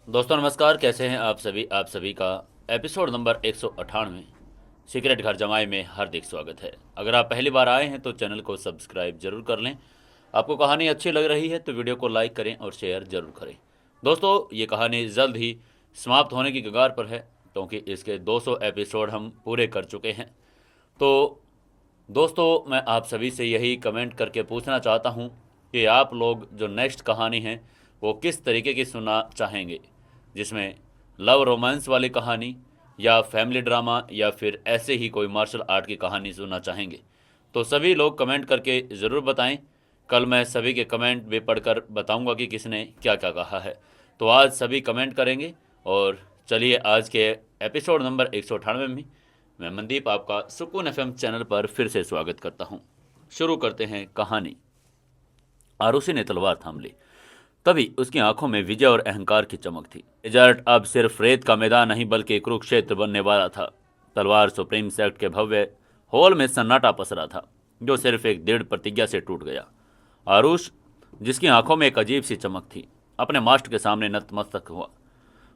दोस्तों नमस्कार, कैसे हैं आप सभी का एपिसोड नंबर 198 सीक्रेट घर जमाई में हार्दिक स्वागत है। अगर आप पहली बार आए हैं तो चैनल को सब्सक्राइब जरूर कर लें। आपको कहानी अच्छी लग रही है तो वीडियो को लाइक करें और शेयर जरूर करें। दोस्तों, ये कहानी जल्द ही समाप्त होने की कगार पर है क्योंकि इसके 200 एपिसोड हम पूरे कर चुके हैं। तो दोस्तों, मैं आप सभी से यही कमेंट करके पूछना चाहता हूँ कि आप लोग जो नेक्स्ट कहानी है वो किस तरीके की सुनना चाहेंगे, जिसमें लव रोमांस वाली कहानी या फैमिली ड्रामा या फिर ऐसे ही कोई मार्शल आर्ट की कहानी सुनना चाहेंगे। तो सभी लोग कमेंट करके ज़रूर बताएं। कल मैं सभी के कमेंट भी पढ़कर बताऊंगा कि किसने क्या क्या कहा है। तो आज सभी कमेंट करेंगे और चलिए आज के एपिसोड नंबर 198 में मैं मनदीप आपका सुकून एफएम चैनल पर फिर से स्वागत करता हूं। शुरू करते हैं कहानी। आरुषि ने तलवार थाम ली। तभी उसकी आंखों में विजय और अहंकार की चमक थी। डेजर्ट अब सिर्फ रेत का मैदान नहीं बल्कि कुरुक्षेत्र बनने वाला था। तलवार सुप्रीम सेक्ट के भव्य हॉल में सन्नाटा पसरा था, जो सिर्फ एक दृढ़ प्रतिज्ञा से टूट गया। आरुष, जिसकी आंखों में एक अजीब सी चमक थी, अपने मास्टर के सामने नतमस्तक हुआ।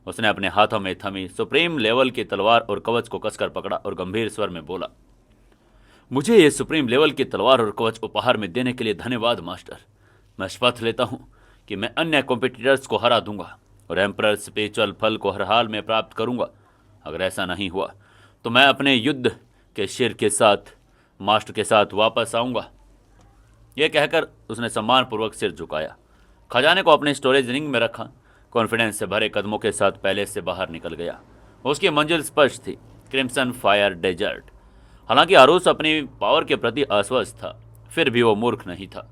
उसने अपने हाथों में थमी सुप्रीम लेवल की तलवार और कवच को कसकर पकड़ा और गंभीर स्वर में बोला, मुझे ये सुप्रीम लेवल की तलवार और कवच उपहार में देने के लिए धन्यवाद मास्टर। मैं शपथ लेता हूँ कि मैं अन्य कॉम्पिटिटर्स को हरा दूंगा और एम्परर स्पिरिचुअल फल को हर हाल में प्राप्त करूंगा। अगर ऐसा नहीं हुआ तो मैं अपने युद्ध के शिर के साथ मास्टर के साथ वापस आऊंगा। यह कहकर उसने सम्मानपूर्वक सिर झुकाया, खजाने को अपने स्टोरेज रिंग में रखा, कॉन्फिडेंस से भरे कदमों के साथ पैलेस से बाहर निकल गया। उसकी मंजिल स्पष्ट थी, क्रिम्सन फायर डेजर्ट। हालांकि आरुष अपनी पावर के प्रति अस्वस्थ था, फिर भी वो मूर्ख नहीं था।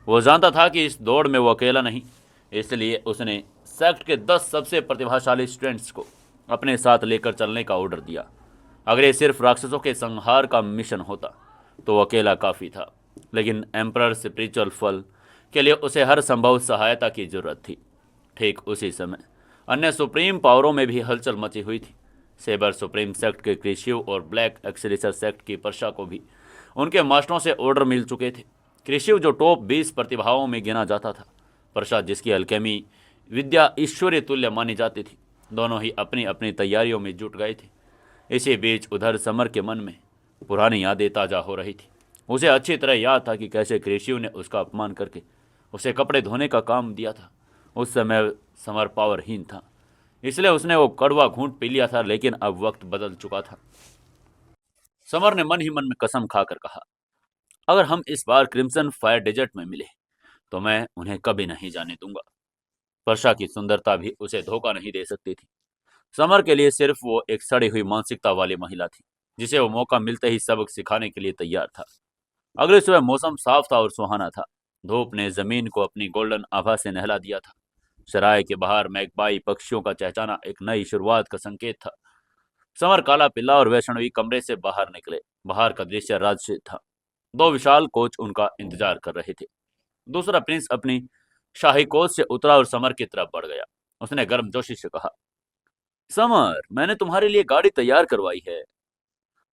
वो जानता था कि इस दौड़ में वो अकेला नहीं, इसलिए उसने सेक्ट के 10 सबसे प्रतिभाशाली स्टूडेंट्स को अपने साथ लेकर चलने का ऑर्डर दिया। अगर ये सिर्फ राक्षसों के संहार का मिशन होता तो वो अकेला काफ़ी था, लेकिन एम्परर स्पिरिचुअल फल के लिए उसे हर संभव सहायता की जरूरत थी। ठीक उसी समय अन्य सुप्रीम पावरों में भी हलचल मची हुई थी। सेबर सुप्रीम सेक्ट के क्रिशिव और ब्लैक एक्सलिसर सेक्ट की प्रशा को भी उनके मास्टरों से ऑर्डर मिल चुके थे। क्रिशिव जो टॉप 20 प्रतिभाओं में गिना जाता था, प्रशा जिसकी अल्केमी विद्या ईश्वरीय तुल्य मानी जाती थी, दोनों ही अपनी अपनी तैयारियों में जुट गए थे। इसी बीच उधर समर के मन में पुरानी यादें ताज़ा हो रही थी। उसे अच्छी तरह याद था कि कैसे क्रिशिव ने उसका अपमान करके उसे कपड़े धोने का काम दिया था। उस समय समर पावरहीन था, इसलिए उसने वो कड़वा घूंट पी लिया था, लेकिन अब वक्त बदल चुका था। समर ने मन ही मन में कसम खाकर कहा, अगर हम इस बार क्रिम्सन फायर डेजर्ट में मिले तो मैं उन्हें कभी नहीं जाने दूंगा। वर्षा की सुंदरता भी उसे धोखा नहीं दे सकती थी। समर के लिए सिर्फ वो एक सड़ी हुई मानसिकता वाली महिला थी, जिसे वो मौका मिलते ही सबक सिखाने के लिए तैयार था। अगले सुबह मौसम साफ था और सुहाना था। धूप ने जमीन को अपनी गोल्डन आभा से नहला दिया था। सराय के बाहर मैकपाई पक्षियों का चहचहाना एक नई शुरुआत का संकेत था। समर काला पिल्ला और वैष्णवी कमरे से बाहर निकले। बाहर का दृश्य राजसिक था। दो विशाल कोच उनका इंतजार कर रहे थे। दूसरा प्रिंस अपनी शाही कोच से उतरा और समर की तरफ बढ़ गया। उसने गर्मजोशी से कहा, समर, मैंने तुम्हारे लिए गाड़ी तैयार करवाई है।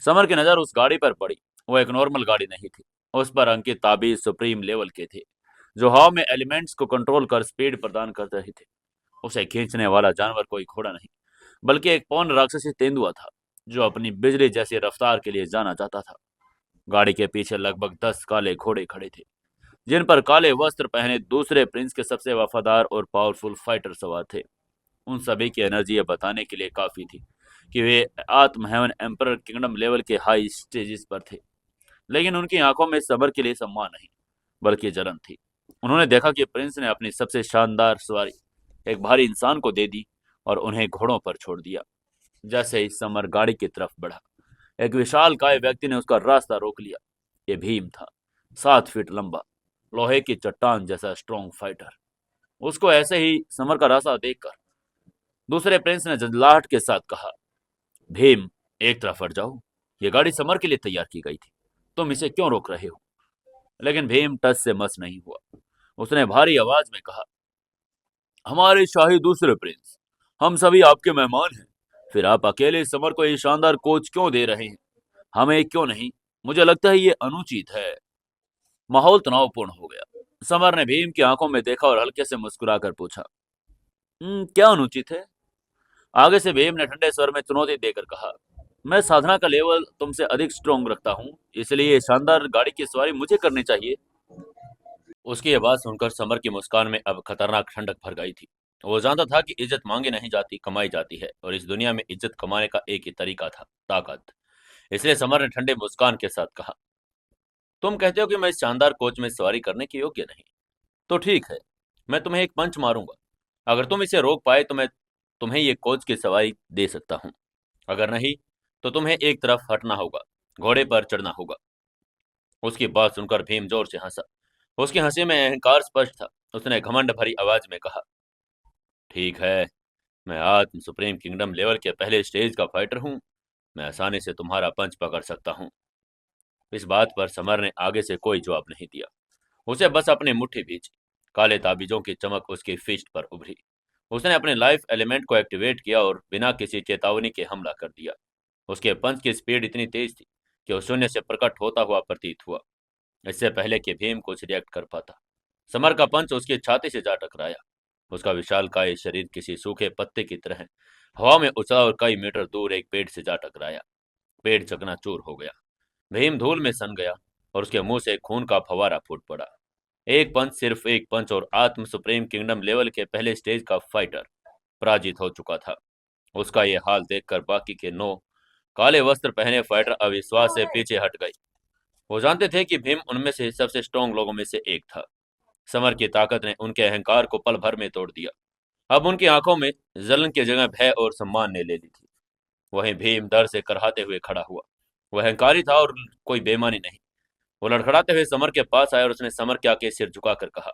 समर की नजर उस गाड़ी पर पड़ी। वो एक नॉर्मल गाड़ी नहीं थी। उस पर अंकित ताबीज सुप्रीम लेवल के थे, जो हवा में एलिमेंट्स को कंट्रोल कर स्पीड प्रदान कर रहे थे। उसे खींचने वाला जानवर कोई घोड़ा नहीं, बल्कि एक पौन राक्षसी तेंदुआ था, जो अपनी बिजली जैसी रफ्तार के लिए जाना जाता था। गाड़ी के पीछे लगभग 10 काले घोड़े खड़े थे, जिन पर काले वस्त्र पहने दूसरे प्रिंस के सबसे वफादार और पावरफुल फाइटर सवार थे। उन सभी की एनर्जी ये बताने के लिए काफी थी कि वे आत्म हेवन एम्परर किंगडम लेवल के हाई स्टेजेस पर थे। लेकिन उनकी आंखों में सबर के लिए सम्मान नहीं, बल्कि जलन थी। उन्होंने देखा कि प्रिंस ने अपनी सबसे शानदार सवारी एक भारी इंसान को दे दी और उन्हें घोड़ों पर छोड़ दिया। जैसे ही समर गाड़ी की तरफ बढ़ा, एक विशाल काय व्यक्ति ने उसका रास्ता रोक लिया। ये भीम था, 7 फीट लंबा, लोहे की चट्टान जैसा स्ट्रॉन्ग फाइटर। उसको ऐसे ही समर का रास्ता देखकर दूसरे प्रिंस ने जंजलाहट के साथ कहा, भीम, एक तरफ हट जाओ। ये गाड़ी समर के लिए तैयार की गई थी, तुम इसे क्यों रोक रहे हो? लेकिन भीम टस से मस नहीं हुआ। उसने भारी आवाज में कहा, हमारे शाही दूसरे प्रिंस, हम सभी आपके मेहमान हैं। फिर आप अकेले समर को ये शानदार कोच क्यों दे रहे हैं? हमें क्यों नहीं? मुझे लगता है ये अनुचित है। माहौल तनावपूर्ण हो गया। समर ने भीम की आंखों में देखा और हल्के से मुस्कुराकर पूछा, क्या अनुचित है? आगे से भीम ने ठंडे स्वर में चुनौती देकर कहा। मैं साधना का लेवल तुमसे अधिक स्ट्रोंग रखता हूँ, इसलिए ये शानदार गाड़ी की सवारी मुझे करनी चाहिए। उसकी ये बात सुनकर समर की मुस्कान में अब खतरनाक ठंडक भर गई थी। वो जानता था कि इज्जत मांगी नहीं जाती, कमाई जाती है, और इस दुनिया में इज्जत कमाने का एक ही तरीका था, ताकत। इसलिए समर ने ठंडे मुस्कान के साथ कहा, तुम कहते हो कि मैं इस शानदार कोच में सवारी करने के योग्य नहीं। तो ठीक है, मैं तुम्हें एक पंच मारूंगा। अगर तुम इसे रोक पाए तो मैं तुम्हें ये कोच की सवारी दे सकता हूँ। अगर नहीं, तो तुम्हें एक तरफ हटना होगा, घोड़े पर चढ़ना होगा। उसकी बात सुनकर भीम जोर से हंसा। उसकी हंसी में अहंकार स्पष्ट था। उसने घमंड भरी आवाज में कहा, ठीक है, मैं आत्म सुप्रीम किंगडम लेवल के पहले स्टेज का फाइटर हूँ। मैं आसानी से तुम्हारा पंच पकड़ सकता हूँ। इस बात पर समर ने आगे से कोई जवाब नहीं दिया। उसे बस अपनी मुट्ठी भींची। काले ताबीजों की चमक उसकी फिस्ट पर उभरी। उसने अपने लाइफ एलिमेंट को एक्टिवेट किया और बिना किसी चेतावनी के हमला कर दिया। उसके पंच की स्पीड इतनी तेज थी कि वो शून्य से प्रकट होता हुआ प्रतीत हुआ, इससे पहले कि भीम कुछ रिएक्ट कर पाता। समर का पंच उसकी छाती से जा टकराया। उसका विशालकाय शरीर किसी सूखे पत्ते की तरह हवा में उछला और कई मीटर दूर एक पेड़ से जा टकराया। पेड़ चकनाचूर हो गया। भीम धूल में सन गया और उसके मुंह से खून का फवारा फूट पड़ा। एक पंच, सिर्फ एक पंच, और आत्म सुप्रीम किंगडम लेवल के पहले स्टेज का फाइटर पराजित हो चुका था। उसका यह हाल देखकर बाकी के 9 काले वस्त्र पहने फाइटर अविश्वास से पीछे हट गए। वो जानते थे कि भीम उनमें से सबसे स्ट्रांग लोगों में से एक था। समर की ताकत ने उनके अहंकार को पल भर में तोड़ दिया। अब उनकी आंखों में जलन की जगह भय और सम्मान ने ले ली थी। वहीं भीम डर से कराहते हुए खड़ा हुआ। वह अहंकारी था और कोई बेईमानी नहीं। वो लड़खड़ाते हुए समर के पास आया और उसने समर के आगे सिर झुकाकर कहा,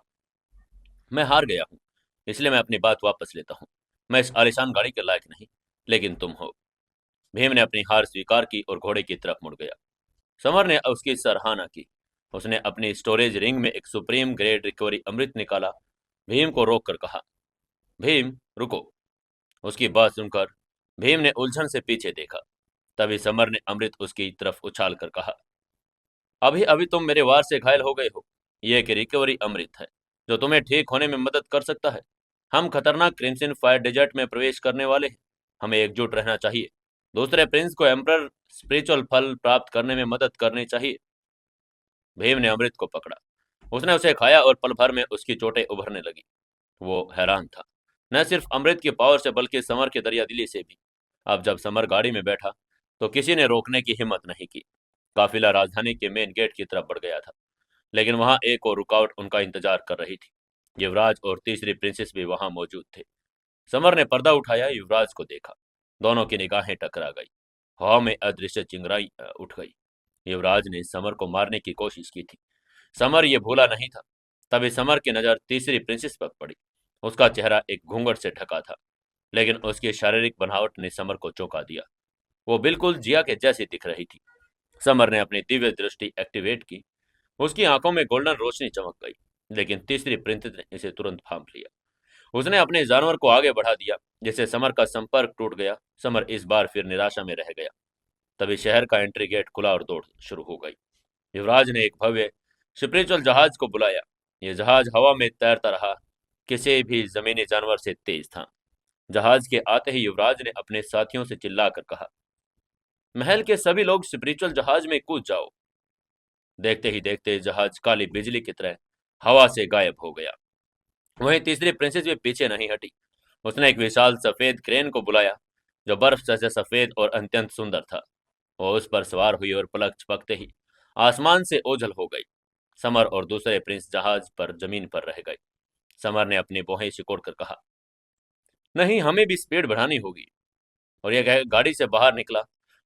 मैं हार गया हूँ, इसलिए मैं अपनी बात वापस लेता हूँ। मैं इस आलिशान गाड़ी के लायक नहीं, लेकिन तुम हो। भीम ने अपनी हार स्वीकार की और घोड़े की तरफ मुड़ गया। समर ने उसकी सराहना की। उसने अपनी स्टोरेज रिंग में एक सुप्रीम ग्रेड रिकवरी अमृत निकाला। भीम को रोक कर कहा, भीम रुको। उसकी बात सुनकर भीम ने उलझन से पीछे देखा। तभी समर ने अमृत उसकी तरफ उछाल कर कहा, अभी अभी तुम मेरे वार से घायल हो गए हो। यह एक रिकवरी अमृत है जो तुम्हें ठीक होने में मदद कर सकता है। हम खतरनाक क्रिम्सन फायर डेजर्ट में प्रवेश करने वाले हैं। हमें एकजुट रहना चाहिए। दूसरे प्रिंस को एम्परर स्पिरिचुअल फल प्राप्त करने में मदद करनी चाहिए। भीम ने अमृत को पकड़ा। उसने उसे खाया और पल भर में उसकी चोटें उभरने लगी। वो हैरान था, न सिर्फ अमृत की पावर से बल्कि समर की दरियादिली से भी। अब जब समर गाड़ी में बैठा तो किसी ने रोकने की हिम्मत नहीं की। काफिला राजधानी के मेन गेट की तरफ बढ़ गया था, लेकिन वहां एक और रुकावट उनका इंतजार कर रही थी। युवराज और तीसरी प्रिंसेस भी वहां मौजूद थे। समर ने पर्दा उठाया, युवराज को देखा। दोनों की निगाहें टकरा गई। हवा में अदृश्य चिंगारी उठ गई। युवराज ने समर को मारने की कोशिश की थी। समर ये भूला नहीं था। तभी समर की नजर तीसरी प्रिंसेस पर पड़ी। उसका चेहरा एक घूंघट से ढका था, लेकिन उसकी शारीरिक बनावट ने समर को चौंका दिया। वो बिल्कुल जिया के जैसी दिख रही थी। समर ने अपनी दिव्य दृष्टि एक्टिवेट की। उसकी आंखों में गोल्डन रोशनी चमक गई, लेकिन तीसरी प्रिंसेस ने इसे तुरंत थाम लिया। उसने अपने जानवर को आगे बढ़ा दिया, जिससे समर का संपर्क टूट गया। समर इस बार फिर निराशा में रह गया। तभी शहर का एंट्री गेट खुला और दौड़ शुरू हो गई। युवराज ने एक भव्य स्पिरिचुअल जहाज को बुलाया। यह जहाज हवा में तैरता रहा, किसी भी जमीनी जानवर से तेज था। जहाज के आते ही युवराज ने अपने साथियों से चिल्लाकर कहा, महल के सभी लोग स्पिरिचुअल जहाज में कूद जाओ। देखते ही देखते जहाज काली बिजली की तरह हवा से गायब हो गया। वहीं तीसरी प्रिंसेस भी पीछे नहीं हटी। उसने एक विशाल सफेद क्रेन को बुलाया, जो बर्फ जैसे सफेद और अत्यंत सुंदर था। वो उस पर सवार हुई और पलक झपकते ही आसमान से ओझल हो गई। समर और दूसरे प्रिंस जहाज पर जमीन पर रह गए। समर ने अपनी भौहें सिकोड़कर कहा, नहीं, हमें भी स्पीड बढ़ानी होगी। और यह गाड़ी से बाहर निकला।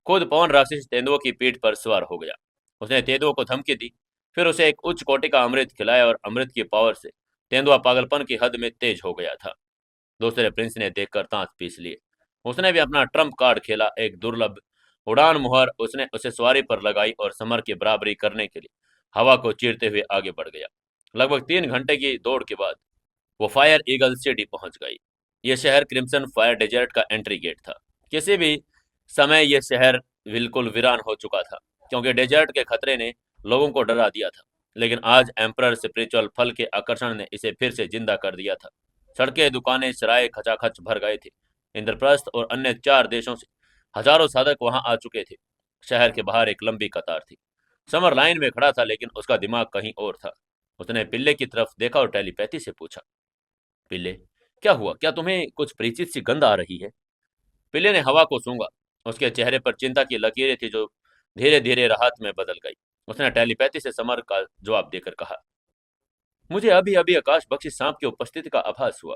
खुद पवन राक्षस तेंदुओं की पीठ पर सवार हो गया। उसने तेंदुओं को धमकी दी, फिर उसे एक उच्च कोटि का अमृत खिलाया और अमृत की पावर से तेंदुआ पागलपन की हद में तेज हो गया था। दूसरे प्रिंस ने देखकर दांत पीस लिए। उसने भी अपना ट्रम्प कार्ड खेला। एक दुर्लभ उड़ान मुहर उसने उसे सवारी पर लगाई और समर की बराबरी करने के लिए हवा को चीरते हुए आगे बढ़ गया। लगभग 3 घंटे की दौड़ के बाद वो फायर ईगल सिटी पहुंच गई। यह शहर क्रिम्सन फायर डेजर्ट का एंट्री गेट था। किसी भी समय यह शहर बिल्कुल वीरान हो चुका था, क्योंकि डेजर्ट के खतरे ने लोगों को डरा दिया था। लेकिन आज एम्परर स्पिरिचुअल फल के आकर्षण ने इसे फिर से जिंदा कर दिया था। सड़कें, दुकानें, सराय खचाखच भर गए थे। इंद्रप्रस्थ और अन्य 4 देशों से हजारों साधक वहां आ चुके थे। शहर के बाहर एक लंबी कतार थी। समर लाइन में खड़ा था, लेकिन उसका दिमाग कहीं और था। उसने पिल्ले की तरफ देखा और टेलीपैथी से पूछा, पिल्ले, क्या हुआ? क्या तुम्हें कुछ परिचित सी गंध आ रही है? पिल्ले ने हवा को सूंघा। उसके चेहरे पर चिंता की लकीरें थी, जो धीरे धीरे राहत में बदल गई। उसने टेलीपैथी से समर का जवाब देकर कहा, मुझे अभी अभी आकाश बख्शी सांप की उपस्थिति का आभास हुआ।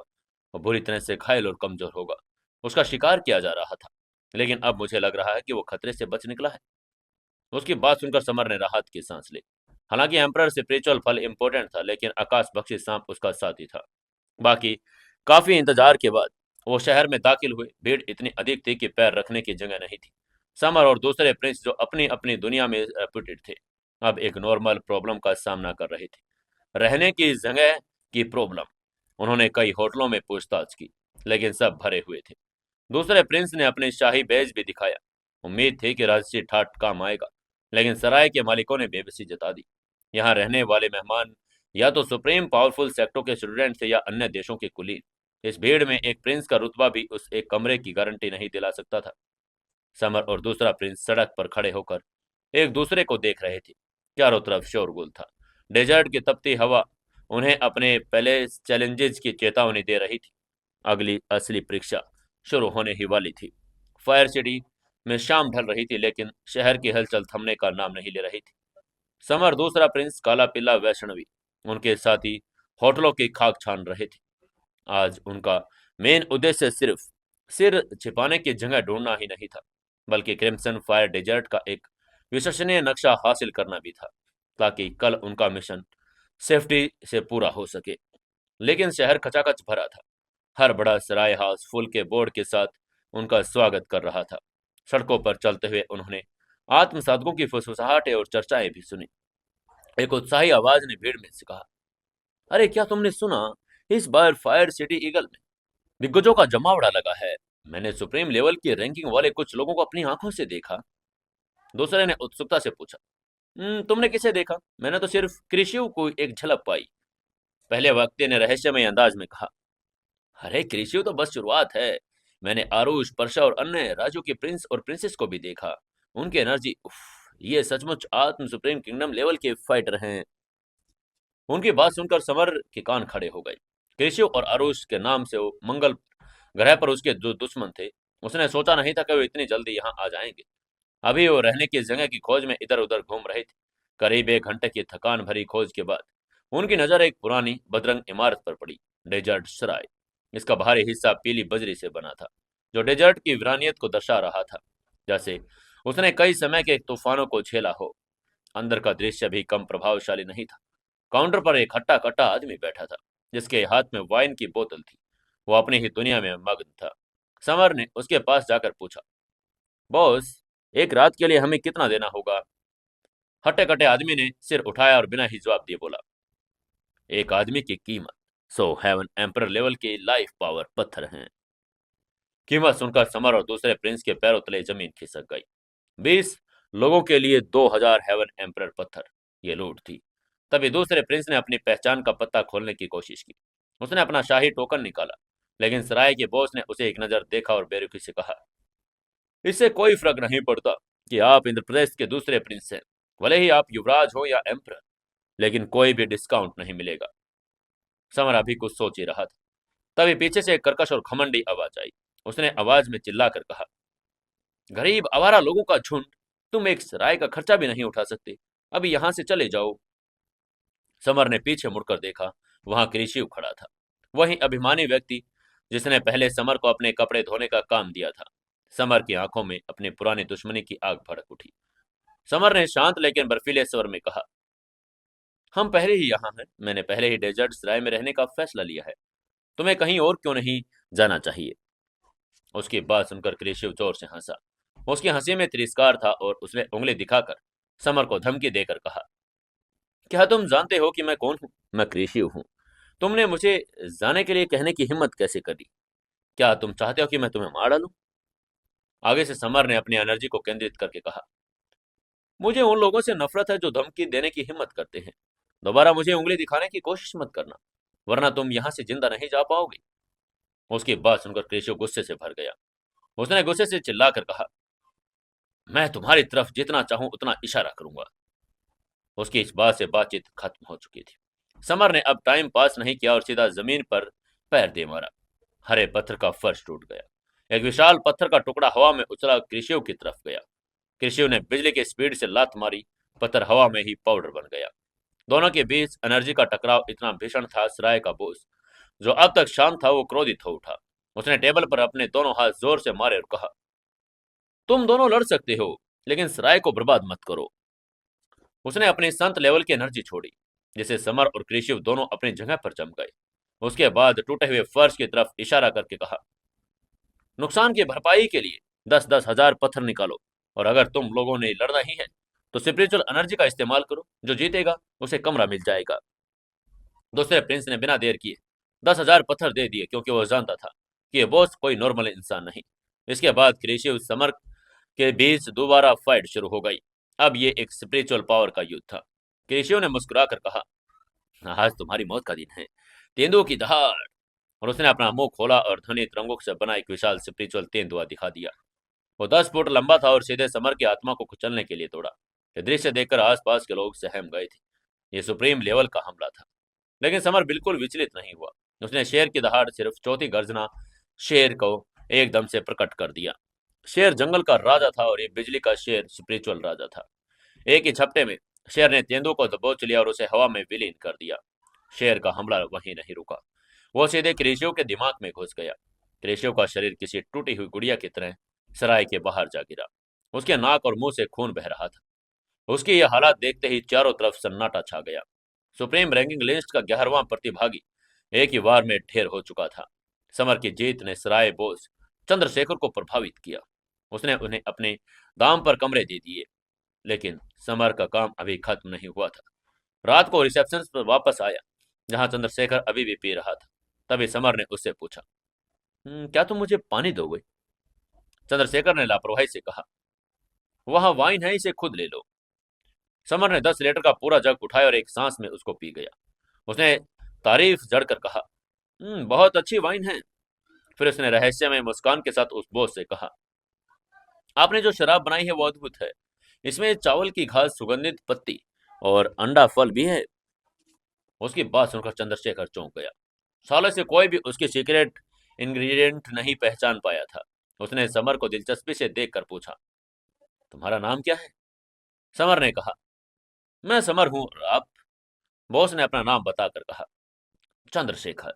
वो बुरी तरह से घायल और कमजोर होगा। उसका शिकार किया जा रहा था, लेकिन अब मुझे लग रहा है कि वो खतरे से बच निकला है। उसकी बात सुनकर समर ने राहत की सांस ली। हालांकि एम्परर स्पिरिचुअल फल इंपॉर्टेंट था, लेकिन आकाश बख्शी सांप उसका साथी था। बाकी काफी इंतजार के बाद वो शहर में दाखिल हुए। भीड़ इतनी अधिक थी कि पैर रखने की जगह नहीं थी। समर और दूसरे प्रिंस, जो अपनी अपनी दुनिया में रेपुटेड थे, अब एक नॉर्मल प्रॉब्लम का सामना कर रहे थे, रहने की जगह की प्रॉब्लम। उन्होंने कई होटलों में पूछताछ की, लेकिन सब भरे हुए थे। दूसरे प्रिंस ने अपने शाही बैज भी दिखाया। उम्मीद थी कि राजसी ठाट काम आएगा, लेकिन सराय के मालिकों ने बेबसी जता दी। यहाँ रहने वाले मेहमान या तो सुप्रीम पावरफुल सेक्टरों के स्टूडेंट थे या अन्य देशों के कुलीन। इस भीड़ में एक प्रिंस का रुतबा भी उस एक कमरे की गारंटी नहीं दिला सकता था। समर और दूसरा प्रिंस सड़क पर खड़े होकर एक दूसरे को देख रहे थे। चारों तरफ शोरगुल था। डेजर्ट की तपती हवा उन्हें अपने पहले चैलेंजेस की चेतावनी दे रही थी। अगली असली परीक्षा शुरू होने ही वाली थी। फायर सिटी में शाम ढल रही थी, लेकिन शहर की हलचल थमने का नाम नहीं ले रही थी। समर, दूसरा प्रिंस, काला पिल्ला, वैष्णवी, उनके साथी होटलों की खाक छान रहे थे। आज उनका मेन उद्देश्य सिर्फ सिर छिपाने की जगह ढूंढना ही नहीं था, बल्कि क्रिम्सन फायर डेजर्ट का एक विश्वसनीय नक्शा हासिल करना भी था, ताकि कल उनका मिशन सेफ्टी से पूरा हो सके। लेकिन शहर खचाखच भरा था। हर बड़ा सराय हाउस फूल के बोर्ड के साथ उनका स्वागत कर रहा था। सड़कों पर चलते हुए उन्होंने आत्मसाधकों की फुसफुसाहटें और चर्चाएं भी सुनी। एक उत्साही आवाज ने भीड़ में से कहा, अरे क्या तुमने सुना? इस बार फायर सिटी ईगल में दिग्गजों का जमावड़ा लगा है। मैंने सुप्रीम लेवल की रैंकिंग वाले कुछ लोगों को अपनी आंखों से देखा। दूसरे ने उत्सुकता से पूछा, तुमने किसे देखा? मैंने तो सिर्फ कृषियों को एक झलक पाई। पहले व्यक्ति ने रहस्यमय अंदाज में कहा, अरे कृषि तो बस शुरुआत है। मैंने आरुष, परशा और अन्य राज्यों के प्रिंस और प्रिंसेस को भी देखा। उनकी एनर्जी, उफ, ये सचमुच आत्म सुप्रीम किंगडम लेवल के फाइटर हैं। उनकी बात सुनकर समर के कान खड़े हो गए। कृषि और आरुष के नाम से वो मंगल ग्रह पर उसके जो दुश्मन थे, उसने सोचा नहीं था कि वो इतनी जल्दी यहाँ आ जाएंगे। अभी वो रहने की जगह की खोज में इधर उधर घूम रहे थे। करीब 1 घंटे की थकान भरी खोज के बाद उनकी नजर एक पुरानी बदरंग इमारत पर पड़ी। डेजर्ट सराय। इसका बाहरी हिस्सा पीली बजरी से बना था, जो डेजर्ट की वीरानियत को दर्शा रहा था, जैसे उसने कई समय के तूफानों को झेला हो। अंदर का दृश्य भी कम प्रभावशाली नहीं था। काउंटर पर एक हट्टा कट्टा आदमी बैठा था, जिसके हाथ में वाइन की बोतल थी। वो अपनी ही दुनिया में मग्न था। समर ने उसके पास जाकर पूछा, बॉस, एक रात के लिए हमें कितना देना होगा? हट्टे कट्टे आदमी ने सिर उठाया और बिना ही जवाब दिए बोला, एक आदमी की कीमत 100 हेवन एम्पर लेवल के लाइफ पावर पत्थर हैं। कीमत सुनकर समर और दूसरे प्रिंस के पैरों तले जमीन खिसक गई। 20 लोगों के लिए 2000 हेवन एम्पर पत्थर, ये लूट थी। तभी दूसरे प्रिंस ने अपनी पहचान का पत्ता खोलने की कोशिश की। उसने अपना शाही टोकन निकाला, लेकिन सराय के बॉस ने उसे एक नजर देखा और बेरुखी से कहा, इससे कोई फर्क नहीं पड़ता कि आप इंद्रप्रदेश के दूसरे प्रिंस हैं। भले ही आप युवराज हो या एम्परर, लेकिन कोई भी डिस्काउंट नहीं मिलेगा। समर अभी कुछ सोच ही रहा था, तभी पीछे से एक कर्कश और घमंडी आवाज आई। उसने आवाज में चिल्लाकर कहा, गरीब आवारा लोगों का झुंड, तुम एक सराय का खर्चा भी नहीं उठा सकते। अभी यहां से चले जाओ। समर ने पीछे मुड़कर देखा। वहां कृषि खड़ा था, वही अभिमानी व्यक्ति जिसने पहले समर को अपने कपड़े धोने का काम दिया था। समर की आंखों में अपनी पुरानी दुश्मनी की आग भड़क उठी। समर ने शांत लेकिन बर्फीले स्वर में कहा, हम पहले ही यहाँ हैं। मैंने पहले ही डेजर्ट सराय में रहने का फैसला लिया है। तुम्हें कहीं और क्यों नहीं जाना चाहिए? उसकी बात सुनकर केशव जोर से हंसा। उसकी हंसी में तिरस्कार था और उसने उंगली दिखाकर समर को धमकी देकर कहा, क्या तुम जानते हो कि मैं कौन हूँ? मैं केशव हूँ। तुमने मुझे जाने के लिए कहने की हिम्मत कैसे करी? क्या तुम चाहते हो कि मैं तुम्हें मार डालूं? आगे से समर ने अपनी एनर्जी को केंद्रित करके कहा, मुझे उन लोगों से नफरत है जो धमकी देने की हिम्मत करते हैं। दोबारा मुझे उंगली दिखाने की कोशिश मत करना। वरना तुम यहाँ से जिंदा नहीं जा पाओगे। उसकी बात सुनकर केशव गुस्से से भर गया। उसने गुस्से से चिल्लाकर कहा, मैं तुम्हारी तरफ जितना चाहूं उतना इशारा करूंगा। उसकी इस बात से बातचीत खत्म हो चुकी थी। समर ने अब टाइम पास नहीं किया और सीधा जमीन पर पैर दे मारा। हरे पत्थर का फर्श टूट गया। एक विशाल पत्थर का टुकड़ा हवा में उछला कृषियों की तरफ गया। कृषियों ने बिजली की स्पीड से लात मारी। पत्थर हवा में ही पाउडर बन गया। दोनों के बीच एनर्जी का टकराव इतना भीषण था, सराय का बॉस, जो अब तक शांत था, वो क्रोधित हो उठा। उसने टेबल पर अपने दोनों हाथ जोर से मारे और कहा, तुम दोनों लड़ सकते हो, लेकिन सराय को बर्बाद मत करो। उसने अपनी संत लेवल की एनर्जी छोड़ी, जिसे समर और कृषिव दोनों अपनी जगह पर जम गए। उसके बाद टूटे हुए फर्श की तरफ इशारा करके कहा, नुकसान की भरपाई के लिए 10,000 पत्थर निकालो, और अगर तुम लोगों ने लड़ना ही है तो स्पिरिचुअल एनर्जी का इस्तेमाल करो। जो जीतेगा उसे कमरा मिल जाएगा। दूसरे प्रिंस ने बिना देर किए 10,000 पत्थर दे दिए, क्योंकि वह जानता था कि ये बॉस कोई नॉर्मल इंसान नहीं। इसके बाद कृषि समर के बीच दोबारा फाइट शुरू हो गई। अब ये एक स्पिरिचुअल पावर का युद्ध था। केशियो ने मुस्कुराकर कहा, आज तुम्हारी मौत का दिन है, तेंदुओं की दहाड़। और उसने अपना मुंह खोला और ध्वनि तरंगों से बना एक विशाल स्पिरिचुअल तेंदुआ दिखा दिया। वो 10 फुट लंबा था और सीधे समर की आत्मा को कुचलने के लिए दौड़ा। ये दृश्य देखकर आसपास के लोग सहम गए थे। ये सुप्रीम लेवल का हमला था। लेकिन समर बिल्कुल विचलित नहीं हुआ। उसने शेर की दहाड़, सिर्फ चौथी गर्जना, शेर को एकदम से प्रकट कर दिया। शेर जंगल का राजा था और ये बिजली का शेर स्पिरिचुअल राजा था। एक ही झपटे में शेर ने तेंदुए को दबोच लिया और उसे हवा में विलीन कर दिया। शेर का हमला वहीं नहीं रुका। वो सीधे कृषियों के दिमाग में घुस गया। कृषियों का शरीर किसी टूटी हुई गुड़िया की तरह सराय के बाहर जा गिरा। उसके नाक और मुंह से खून बह रहा था। उसकी यह हालत देखते ही चारों तरफ सन्नाटा छा गया। सुप्रीम रैंकिंग लिस्ट का 11वां प्रतिभागी एक ही वार में ढेर हो चुका था। समर की जीत ने सराय बोस चंद्रशेखर को प्रभावित किया। उसने उन्हें अपने दाम पर कमरे दे दिए। लेकिन समर का काम अभी खत्म नहीं हुआ था। रात को रिसेप्शन पर वापस आया, जहां चंद्रशेखर अभी भी पी रहा था। तभी समर ने उससे पूछा, क्या तुम मुझे पानी दोगे?" चंद्रशेखर ने लापरवाही से कहा, "वहां वाइन है, इसे खुद ले लो।" समर ने 10 लीटर का पूरा जग उठाया और एक सांस में उसको पी गया। उसने तारीफ जड़कर कहा, बहुत अच्छी वाइन है।" फिर उसने रहस्यमय मुस्कान के साथ उस बोस से कहा, "आपने जो शराब बनाई है वो अद्भुत है। इसमें चावल की घास, सुगंधित पत्ती और अंडा फल भी है।" उसकी बात सुनकर चंद्रशेखर चौंक गया। सालों से कोई भी उसकी सीक्रेट इंग्रेडिएंट नहीं पहचान पाया था। उसने समर को दिलचस्पी से देखकर पूछा, "तुम्हारा नाम क्या है?" समर ने कहा, "मैं समर हूँ, और आप?" बॉस ने अपना नाम बताकर कहा, "चंद्रशेखर।"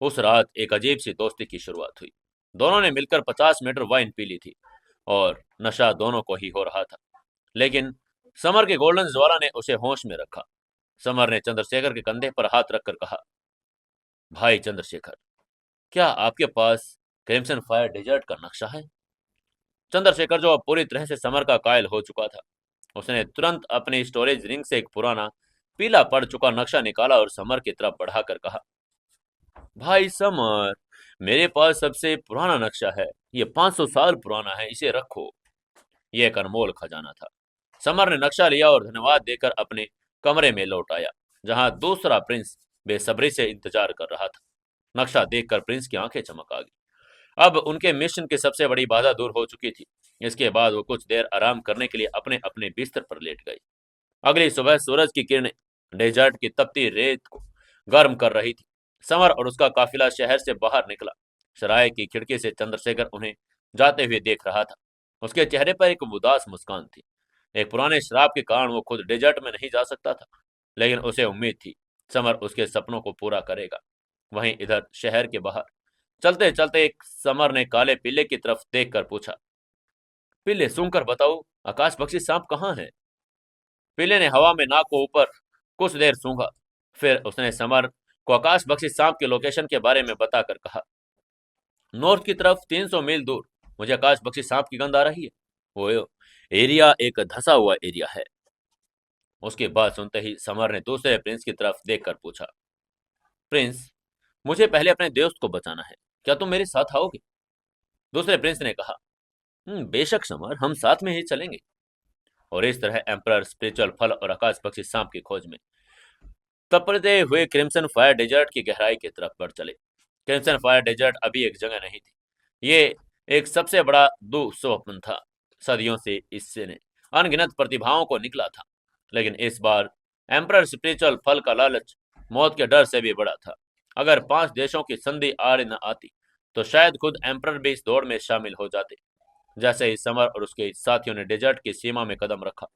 उस रात एक अजीब सी दोस्ती की शुरुआत हुई। दोनों ने मिलकर 50 मीटर वाइन पी ली थी और नशा दोनों को ही हो रहा था। लेकिन समर के गोल्डन ज्वाला ने उसे होश में रखा। समर ने चंद्रशेखर के कंधे पर हाथ रखकर कहा, "भाई चंद्रशेखर, क्या आपके पास क्रिम्सन फायर डेजर्ट का नक्शा है?" चंद्रशेखर, जो अब पूरी तरह से समर का कायल हो चुका था, उसने तुरंत अपनी स्टोरेज रिंग से एक पुराना पीला पड़ चुका नक्शा निकाला और समर की तरफ बढ़ाकर कहा, "भाई समर, मेरे पास सबसे पुराना नक्शा है। ये 500 साल पुराना है, इसे रखो।" ये एक अनमोल खजाना था। समर ने नक्शा लिया और धन्यवाद देकर अपने कमरे में लौट आया, जहां दूसरा प्रिंस बेसब्री से इंतजार कर रहा था। नक्शा देखकर प्रिंस की आंखें चमक आ गई। अब उनके मिशन की सबसे बड़ी बाधा दूर हो चुकी थी। इसके बाद वो कुछ देर आराम करने के लिए अपने अपने बिस्तर पर लेट गए। अगली सुबह सूरज की किरणें डेजर्ट की तपती रेत को गर्म कर रही थी। समर और उसका काफिला शहर से बाहर निकला। सराय की खिड़की से चंद्रशेखर उन्हें जाते हुए देख रहा था। उसके चेहरे पर एक उदास मुस्कान थी। एक पुराने शराब के कारण वो खुद डेजर्ट में नहीं जा सकता था, लेकिन उसे उम्मीद थी समर उसके सपनों को पूरा करेगा। वहीं इधर शहर के बाहर चलते चलते एक समर ने काले पिल्ले की तरफ देखकर पूछा, "पिल्ले, सुनकर बताओ, आकाश पक्षी सांप कहाँ है?" पिल्ले ने हवा में नाक को ऊपर कुछ देर सूंघा। फिर उसने समर को आकाश पक्षी सांप के लोकेशन के बारे में बताकर कहा, "नॉर्थ की तरफ 300 मील दूर मुझे आकाश पक्षी सांप की गंध आ रही है। वो एरिया एक धंसा हुआ एरिया है।" उसकी बात सुनते ही समर ने दूसरे प्रिंस की तरफ देखकर पूछा, "प्रिंस, मुझे पहले अपने दोस्त को बचाना है। क्या तुम मेरे साथ आओगे?" दूसरे प्रिंस ने कहा, बेशक समर, हम साथ में ही चलेंगे।" और इस तरह एम्परर स्पिरिचुअल फल और आकाश पक्षी सांप की खोज में तपते हुए क्रिम्सन फायर डेजर्ट की गहराई की तरफ बढ़ चले। क्रिम्सन फायर डेजर्ट अभी एक जगह नहीं थी, ये एक सबसे बड़ा दुस्वप्न था। सदियों से इससे ने अनगिनत प्रतिभाओं को निकला था, लेकिन इस बार एम्परर स्पिरिचुअल फल का लालच मौत के डर से भी बड़ा था। अगर 5 देशों की संधि आड़ न आती तो शायद खुद एम्परर भी इस दौड़ में शामिल हो जाते। जैसे ही समर और उसके साथियों ने डेजर्ट की सीमा में कदम रखा,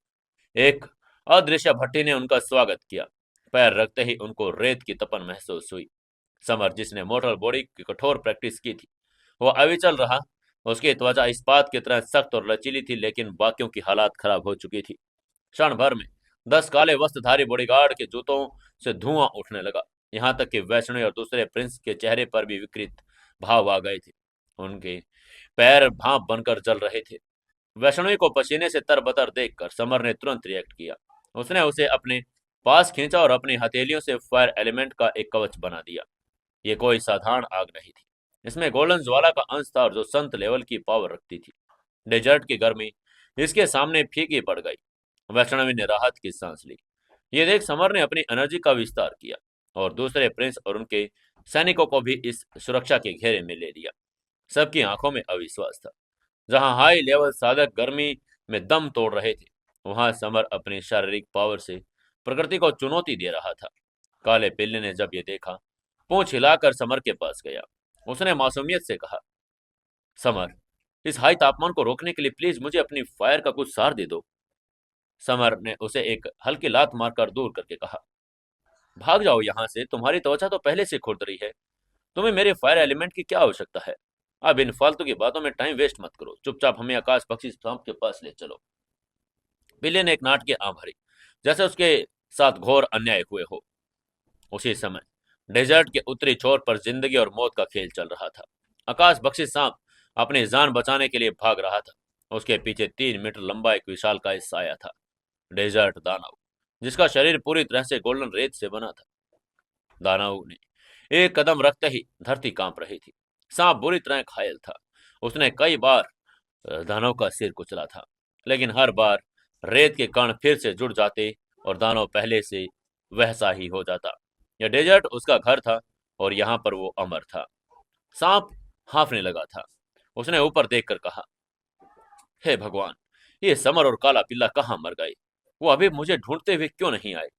एक अदृश्य भट्टी ने उनका स्वागत किया। पैर रखते ही उनको रेत की तपन महसूस हुई। समर, जिसने मोटर बॉडी की कठोर प्रैक्टिस की थी, वो अविचल रहा। उसकी त्वचा इस्पात की तरह सख्त और लचीली थी, लेकिन बाकियों की हालात खराब हो चुकी थी। क्षण भर में 10 काले वस्त्रधारी बॉडीगार्ड के जूतों से धुआं उठने लगा। यहाँ तक कि वैष्णवी और दूसरे प्रिंस के चेहरे पर भी विकृत भाव आ गए थे। उनके पैर भाप बनकर जल रहे थे। वैष्णवी को पसीने से तरबतर देखकर समर ने तुरंत रिएक्ट किया। उसने उसे अपने पास खींचा और अपनी हथेलियों से फायर एलिमेंट का एक कवच बना दिया। ये कोई साधारण आग नहीं थी, इसमें गोल्डन ज्वाला का अंश था और जो संत लेवल की पावर रखती थी। डेजर्ट की गर्मी इसके सामने फीकी पड़ गई। वैष्णवी ने राहत की सांस ली। ये देख समर ने अपनी एनर्जी का विस्तार किया और दूसरे प्रिंस और उनके सैनिकों को भी इस सुरक्षा के घेरे में ले लिया। सबकी आंखों में अविश्वास था। जहां हाई लेवल साधक गर्मी में दम तोड़ रहे थे, वहां समर अपनी शारीरिक पावर से प्रकृति को चुनौती दे रहा था। काले पिल्ले ने जब ये देखा, पूंछ हिलाकर समर के पास गया। उसने मासूमियत से कहा, समर, इस हाई तापमान को रोकने के लिए प्लीज मुझे अपनी फायर का कुछ सार दे दो। समर ने उसे एक हल्की लात मारकर दूर करके कहा, भाग जाओ यहाँ से, तुम्हारी त्वचा तो पहले से खुरदरी है। तुम्हें मेरे फायर एलिमेंट की क्या आवश्यकता है? अब इन फालतू की बातों में टाइम वेस्ट मत करो, चुपचाप हमें आकाश पक्षी सांप के पास ले चलो। बिल्ली ने एक नाटकीय आं भरी, जैसे उसके साथ घोर अन्याय हुए हो। उसी समय डेजर्ट के उत्तरी छोर पर जिंदगी और मौत का खेल चल रहा था। आकाश बख्शी सांप अपनी जान बचाने के लिए भाग रहा था। उसके पीछे 3 मीटर लंबा एक विशालकाय साया था, डेजर्ट दानव, जिसका शरीर पूरी तरह से गोल्डन रेत से बना था। दानव ने एक कदम रखते ही धरती कांप रही थी। सांप बुरी तरह घायल था। उसने कई बार दानव का सिर कुचला था, लेकिन हर बार रेत के कण फिर से जुड़ जाते और दानव पहले से वैसा ही हो जाता। यह डेजर्ट उसका घर था और यहाँ पर वो अमर था। सांप हांफने लगा था। उसने ऊपर देखकर कहा, हे भगवान, ये समर और काला पिल्ला कहाँ मर गए? वो अभी मुझे ढूंढते हुए क्यों नहीं आए?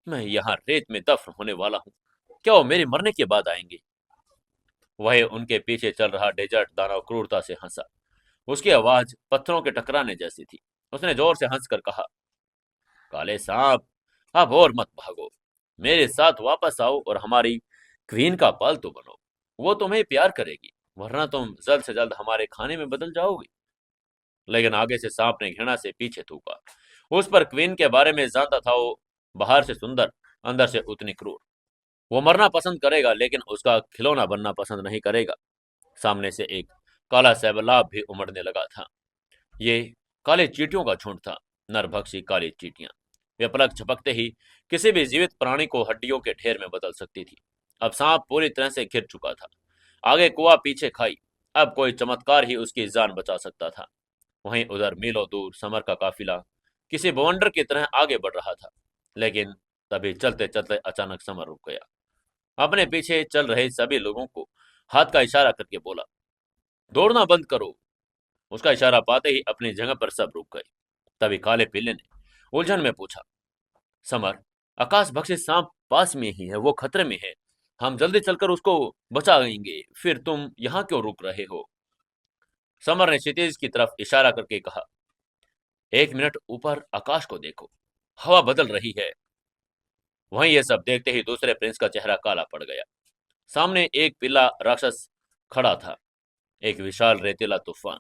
मैं यहाँ रेत में दफन होने वाला हूँ, क्या वो मेरे मरने के बाद आएंगे? वह उनके पीछे चल रहा डेजर्ट दानव क्रूरता से हंसा। उसकी आवाज पत्थरों के टकराने जैसी थी। उसने जोर से हंसकर कहा, काले सांप, अब और मत भागो। मेरे साथ वापस आओ और हमारी क्वीन का पालतू बनो। वो तुम्हें प्यार करेगी, वरना तुम जल्द से जल्द हमारे खाने में बदल जाओगे। लेकिन आगे से सांप ने घृणा से पीछे थूका। उस पर क्वीन के बारे में जानता था, वो बाहर से सुंदर, अंदर से उतनी क्रूर। वो मरना पसंद करेगा, लेकिन उसका खिलौना बनना पसंद नहीं करेगा। सामने से एक काला सैलाब भी उमड़ने लगा था। ये काले चींटियों का झुंड था, नरभक्षी काली चींटियां। वे पलक झपकते ही किसी भी जीवित प्राणी को हड्डियों के ढेर में बदल सकती थी। अब सांप पूरी तरह से घिर चुका था। आगे कुआ, पीछे खाई। अब कोई चमत्कार ही उसकी जान बचा सकता था। वहीं उधर मीलों दूर समर का काफिला किसी बवंडर की तरह आगे बढ़ रहा था। लेकिन तभी चलते चलते अचानक समर रुक गया। अपने पीछे चल रहे सभी लोगों को हाथ का इशारा करके बोला, दौड़ना बंद करो। उसका इशारा पाते ही अपनी जगह पर सब रुक गए। तभी काले पिल्ले ने उलझन में पूछा, समर, आकाश भक्षी सांप पास में ही है, वो खतरे में है। हम जल्दी चलकर उसको बचाएंगे, फिर तुम यहाँ क्यों रुक रहे हो? समर ने क्षितिज की तरफ इशारा करके कहा, 1 मिनट ऊपर आकाश को देखो, हवा बदल रही है। वहीं ये सब देखते ही दूसरे प्रिंस का चेहरा काला पड़ गया। सामने एक पीला राक्षस खड़ा था, एक विशाल रेतीला तूफान,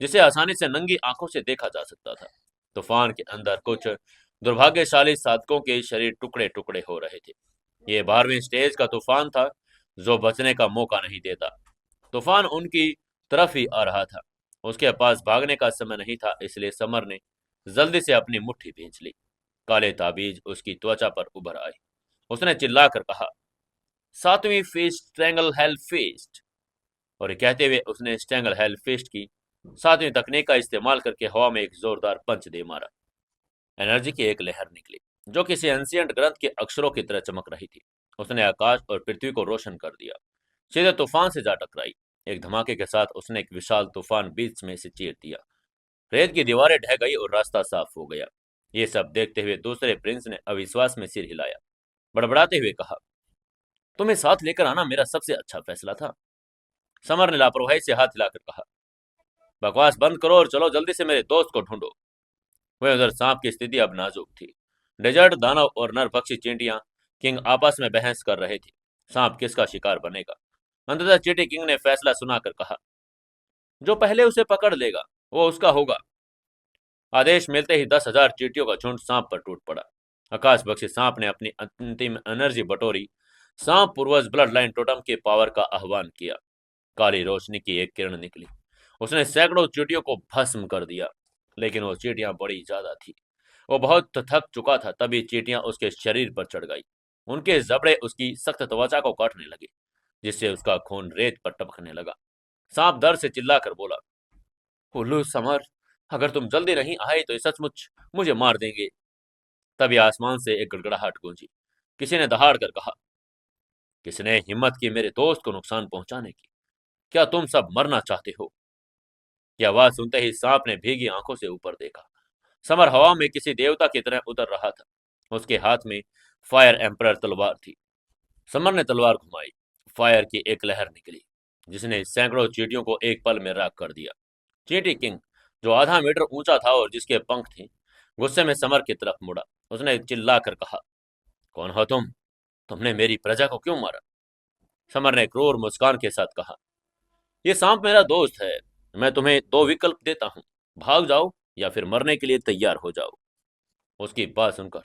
जिसे आसानी से नंगी आंखों से देखा जा सकता था। तूफान के अंदर कुछ दुर्भाग्यशाली साधकों के शरीर टुकड़े टुकड़े हो रहे थे। ये 12वीं स्टेज का तूफान था, जो बचने का मौका नहीं देता। तूफान उनकी तरफ ही आ रहा था। उसके पास भागने का समय नहीं था, इसलिए समर ने जल्दी से अपनी मुट्ठी भींच ली। काले ताबीज उसकी त्वचा पर उभर आए। उसने चिल्लाकर कहा, 7वीं फीस्ट स्ट्रैंगल हेल फीस्ट। और ये कहते हुए उसने स्ट्रैंगल हेल फीस्ट की 7वीं तकनीक का इस्तेमाल करके हवा में एक जोरदार पंच दे मारा। एनर्जी की एक लहर निकली जो किसी एंशियंट ग्रंथ के अक्षरों की तरह चमक रही थी। उसने आकाश और पृथ्वी को रोशन कर दिया, सीधे तूफान से जा टकराई। एक धमाके के साथ उसने एक विशाल तूफान बीच में से चीर दिया। रेत की दीवारें ढह गई और रास्ता साफ हो गया। ये सब देखते हुए दूसरे प्रिंस ने अविश्वास में सिर हिलाया, बड़बड़ाते हुए कहा, तुम्हें साथ लेकर आना मेरा सबसे अच्छा फैसला था। समर ने लापरवाही से हाथ हिलाकर कहा, बकवास बंद करो और चलो जल्दी से मेरे दोस्त को ढूंढो। वह उधर सांप की स्थिति अब नाजुक थी। डेजर्ट दानव और नर पक्षी चींटियां किंग आपस में बहस कर रहे थे, सांप किसका शिकार बनेगा। अंततः चींटी किंग ने फैसला सुनाकर कहा, जो पहले उसे पकड़ लेगा वो उसका होगा। आदेश मिलते ही 10,000 चींटियों का झुंड सांप पर टूट पड़ा। आकाश बख्शी सांप ने अपनी अंतिम एनर्जी बटोरी। सांप पूर्वज ब्लड लाइन टोटम के पावर का आह्वान किया। काली रोशनी की एक किरण निकली। उसने सैकड़ों चींटियों को भस्म कर दिया, लेकिन वो चींटियां बड़ी ज्यादा थी। वो बहुत थक चुका था, तभी चींटियां उसके शरीर पर चढ़ गई। उनके जबड़े उसकी सख्त त्वचा को काटने लगे, जिससे उसका खून रेत पर टपकने लगा। सांप दर्द से चिल्लाकर बोला, उल्लू समर, अगर तुम जल्दी नहीं आए तो ये सचमुच मुझे मार देंगे। तभी आसमान से एक गड़गड़ाहट गूंजी। किसी ने दहाड़ कर कहा, किसने हिम्मत की मेरे दोस्त को नुकसान पहुंचाने की? क्या तुम सब मरना चाहते हो? यह आवाज सुनते ही सांप ने भीगी आंखों से ऊपर देखा। समर हवा में किसी देवता की तरह उतर रहा था। उसके हाथ में फायर एम्परर तलवार थी। समर ने तलवार घुमाई। फायर की एक लहर निकली, जिसने सैकड़ों चींटियों को एक पल में राख कर दिया। चींटी किंग, जो आधा मीटर ऊंचा था और जिसके पंख थे, गुस्से में समर की तरफ मुड़ा। उसने चिल्लाकर कहा, कौन हो तुम? तुमने मेरी प्रजा को क्यों मारा? समर ने क्रूर मुस्कान के साथ कहा, यह सांप मेरा दोस्त है। मैं तुम्हें दो विकल्प देता हूं, भाग जाओ या फिर मरने के लिए तैयार हो जाओ। उसकी बात सुनकर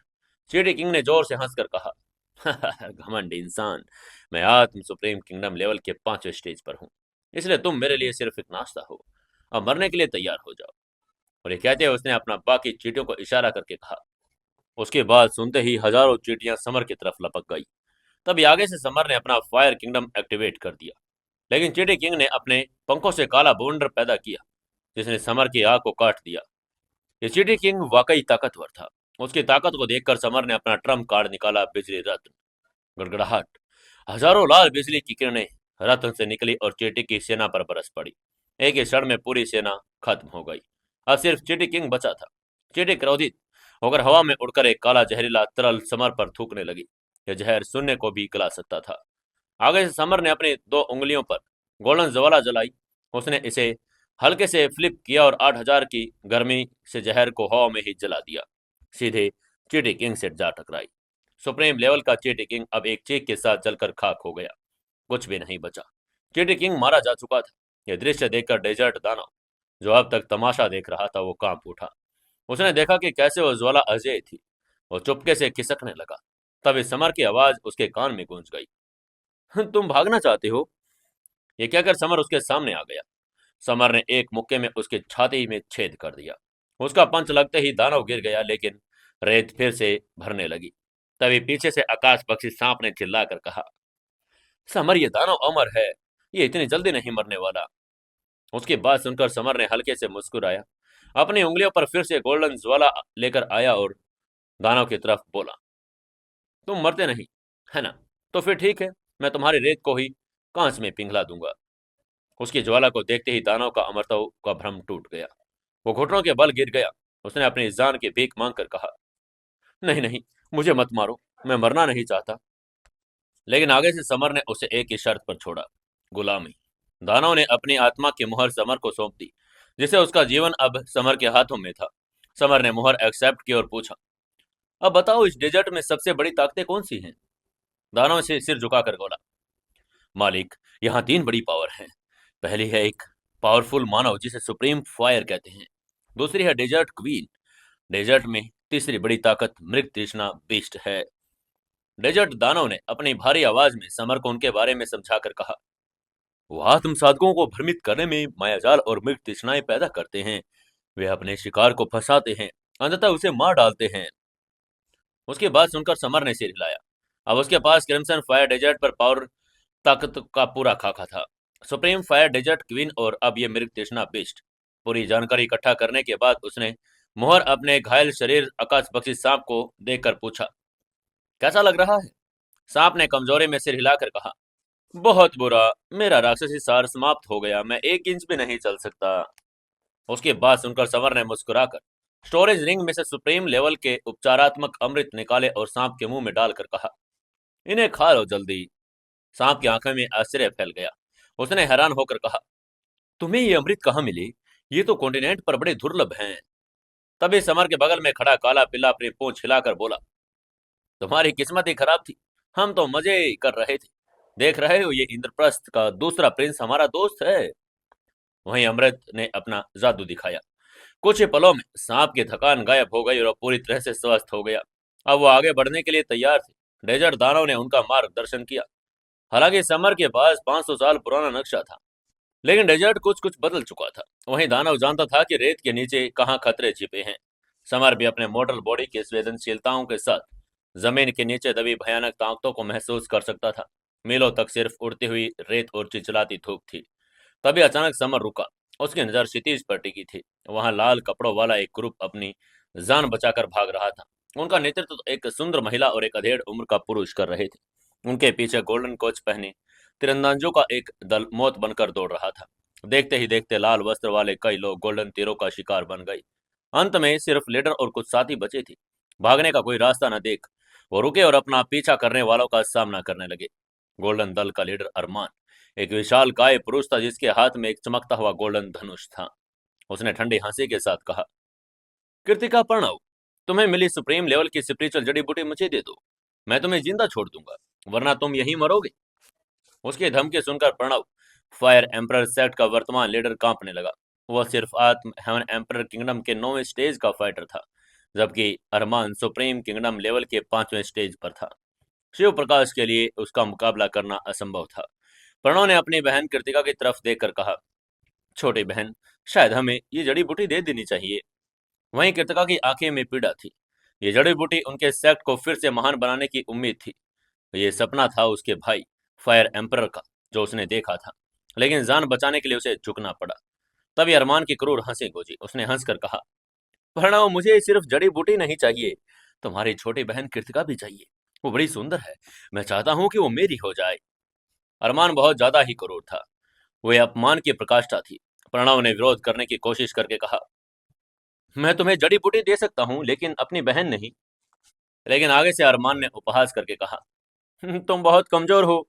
चींटी किंग ने जोर से हंसकर कहा, घमंड इंसान, मैं आत्म सुप्रीम किंगडम लेवल के 5वें स्टेज पर हूं, इसलिए तुम मेरे लिए सिर्फ एक नाश्ता हो। अब मरने के लिए तैयार हो जाओ। और ये कहते हुए उसने अपना बाकी चींटियों को इशारा करके कहा। उसके बाद सुनते ही हजारों चींटियां समर की तरफ लपक गई। तभी आगे से समर ने अपना फायर किंगडम एक्टिवेट कर दिया, लेकिन चींटी किंग ने अपने पंखों से काला बवंडर पैदा किया, जिसने समर की आग को काट दिया। ये चींटी किंग वाकई ताकतवर था। उसकी ताकत को देखकर समर ने अपना ट्रम्प कार्ड निकाला, बिजली रत्न। गड़गड़ाहट, हजारों लाल बिजली की किरणें रत्न से निकली और चींटी की सेना पर बरस पड़ी। एक ही क्षण में पूरी सेना खत्म हो गई। अब सिर्फ चींटी किंग बचा था। चींटी क्रोधित होकर हवा में उड़कर एक काला जहरीला तरल समर पर थूकने लगी। यह जहर शून्य को भी गला सकता था। आगे से समर ने अपनी 2 उंगलियों पर गोल्डन ज्वाला जलाई। उसने इसे हल्के से फ्लिप किया और 8,000 की गर्मी से जहर को हवा में ही जला दिया। सीधे चींटी किंग से जा टकराई। सुप्रीम लेवल का चींटी किंग अब एक चीख के साथ जलकर खाक हो गया। कुछ भी नहीं बचा। चींटी किंग मारा जा चुका था। यह दृश्य देखकर डेजर्ट दानव, जो अब तक तमाशा देख रहा था, वो कांप उठा। उसने देखा कि कैसे वो ज्वाला अजय थी। वो चुपके से खिसकने लगा। तभी समर की आवाज उसके कान में गूंज गई, तुम भागना चाहते हो? ये कहकर समर उसके सामने आ गया। समर ने एक मुक्के में उसके छाती में छेद कर दिया। उसका पंच लगते ही दानव गिर गया, लेकिन रेत फिर से भरने लगी। तभी पीछे से आकाश पक्षी सांप ने चिल्लाकर कहा, समर, ये दानव अमर है, ये इतनी जल्दी नहीं मरने वाला। उसकी बात सुनकर समर ने हल्के से मुस्कुराया, अपनी उंगलियों पर फिर से गोल्डन ज्वाला लेकर आया और दानव की तरफ बोला, तुम मरते नहीं है ना? तो फिर ठीक है, मैं तुम्हारी रेत को ही कांच में पिघला दूंगा। उसकी ज्वाला को देखते ही दानव का अमरत्व का भ्रम टूट गया। वो घुटनों के बल गिर गया। उसने अपनी जान की भीख मांगकर कहा, नहीं नहीं, मुझे मत मारो, मैं मरना नहीं चाहता। लेकिन आगे से समर ने उसे एक ही शर्त पर छोड़ा, गुलामी। दानव ने अपनी आत्मा की मुहर समर को सौंप दी, जिससे उसका जीवन अब समर के हाथों में था। समर ने मुहर एक्सेप्ट की और पूछा, अब बताओ, इस डेजर्ट में सबसे बड़ी ताकतें कौन सी हैं? दानव से सिर झुकाकर बोला, मालिक, यहाँ 3 बड़ी पावर हैं। पहली है एक पावरफुल मानव जिसे सुप्रीम फायर कहते हैं। दूसरी है डेजर्ट क्वीन डेजर्ट में। तीसरी बड़ी ताकत मृग तृष्णा बीस्ट है। डेजर्ट दानव ने अपनी भारी आवाज में समर को उनके बारे में समझाकर कहा, वो आत्म साधकों को भ्रमित करने में मायाजाल और मृग तृष्णाएं पैदा करते हैं। वे अपने शिकार को फंसाते हैं, अंततः उसे मार डालते हैं। उसकी बात सुनकर समर ने सिर हिलाया। अब उसके पास क्रिम्सन फायर डेजर्ट पर पावर ताकत का पूरा खाका था। सुप्रीम फायर डेजर्ट क्वीन और अब ये मृग तृष्णा बीस्ट। पूरी जानकारी इकट्ठा करने के बाद उसने मोहर अपने घायल शरीर आकाश पक्षी सांप को देखकर पूछा, कैसा लग रहा है? सांप ने कमजोरी में सिर हिलाकर कहा, बहुत बुरा। मेरा राक्षसी सार समाप्त हो गया, मैं 1 इंच भी नहीं चल सकता। उसकी बात सुनकर संवर ने मुस्कुराकर स्टोरेज रिंग में से सुप्रीम लेवल के उपचारात्मक अमृत निकाले और सांप के मुंह में डालकर कहा, इन्हें खा लो जल्दी। सांप की आंखों में आश्चर्य फैल गया। उसने हैरान होकर कहा, तुम्हें ये अमृत कहाँ मिले? ये तो कॉन्टिनेंट पर बड़े दुर्लभ हैं। तभी समर के बगल में खड़ा काला पिल्ला अपनी पूंछ हिलाकर बोला, तुम्हारी किस्मत ही खराब थी। हम तो मजे कर रहे थे। देख रहे हो, ये इंद्रप्रस्थ का दूसरा प्रिंस हमारा दोस्त है। वहीं अमृत ने अपना जादू दिखाया। कुछ ही पलों में सांप की थकान गायब हो गई और पूरी तरह से स्वस्थ हो गया। अब वो आगे बढ़ने के लिए तैयार थे। डेजर्ट दानव ने उनका मार्गदर्शन किया। हालांकि समर के पास 500 साल पुराना नक्शा था, लेकिन डेजर्ट कुछ कुछ बदल चुका था। वहीं दानव जानता था कि रेत के नीचे कहाँ खतरे छिपे हैं। समर भी अपने मॉडल बॉडी की संवेदनशीलताओं के साथ जमीन के नीचे दबी भयानक ताकतों को महसूस कर सकता था। मीलों तक सिर्फ उड़ती हुई रेत और चिलचिलाती धूप थी। तभी अचानक समर रुका। उसकी नजर क्षितिज पर टिकी थी। वहां लाल कपड़ों वाला एक ग्रुप अपनी जान बचाकर भाग रहा था। उनका नेतृत्व तो एक सुंदर महिला और एक अधेड़ उम्र का पुरुष कर रहे थे। उनके पीछे गोल्डन कोच पहने तीरंदाजों का एक दल मौत बनकर दौड़ रहा था। देखते ही देखते लाल वस्त्र वाले कई लोग गोल्डन तीरों का शिकार बन गए। अंत में सिर्फ लीडर और कुछ साथी बचे थे। भागने का कोई रास्ता न देख वो रुके और अपना पीछा करने वालों का सामना करने लगे। गोल्डन दल का लीडर अरमान एक विशाल काय पुरुष था, जिसके हाथ में एक चमकता हुआ गोल्डन धनुष था। उसने ठंडी हंसी के साथ कहा, कृतिका प्रणव, तुम्हें मिली सुप्रीम लेवल की स्पिरिचुअल जड़ी बूटी मुझे दे दो। मैं तुम्हें जिंदा छोड़ दूंगा, वरना तुम यहीं मरोगे। उसकी धमकी सुनकर प्रणव, फायर एम्परर सेक्ट का वर्तमान लीडर, कांपने लगा। वह सिर्फ आत्म हेवन एम्परर किंगडम के 9वें स्टेज का फाइटर था, जबकि अरमान सुप्रीम किंगडम लेवल के 5वें स्टेज पर था। शिव प्रकाश के लिए उसका मुकाबला करना असंभव था। प्रणव ने अपनी बहन कृतिका की तरफ देखकर कहा, छोटी बहन, शायद हमें ये जड़ी बूटी दे देनी चाहिए। वहीं कृतिका की आंखें में पीड़ा थी। ये जड़ी बूटी उनके सेक्ट को फिर से महान बनाने की उम्मीद थी। ये सपना था उसके भाई फायर एम्परर का, जो उसने देखा था, लेकिन जान बचाने के लिए उसे झुकना पड़ा। तभी अरमान की क्रूर हंसी गूंजी। उसने हंसकर कहा, प्रणव, मुझे सिर्फ जड़ी बूटी नहीं चाहिए, तुम्हारी छोटी बहन कृतिका भी चाहिए। वो बड़ी सुंदर है। मैं चाहता हूँ कि वो मेरी हो जाए। अरमान बहुत ज्यादा ही क्रूर था। वह अपमान की प्रकाष्ठा थी। प्रणव ने विरोध करने की कोशिश करके कहा, मैं तुम्हें जड़ी बूटी दे सकता हूँ, लेकिन अपनी बहन नहीं। लेकिन आगे से अरमान ने उपहास करके कहा, तुम बहुत कमजोर हो।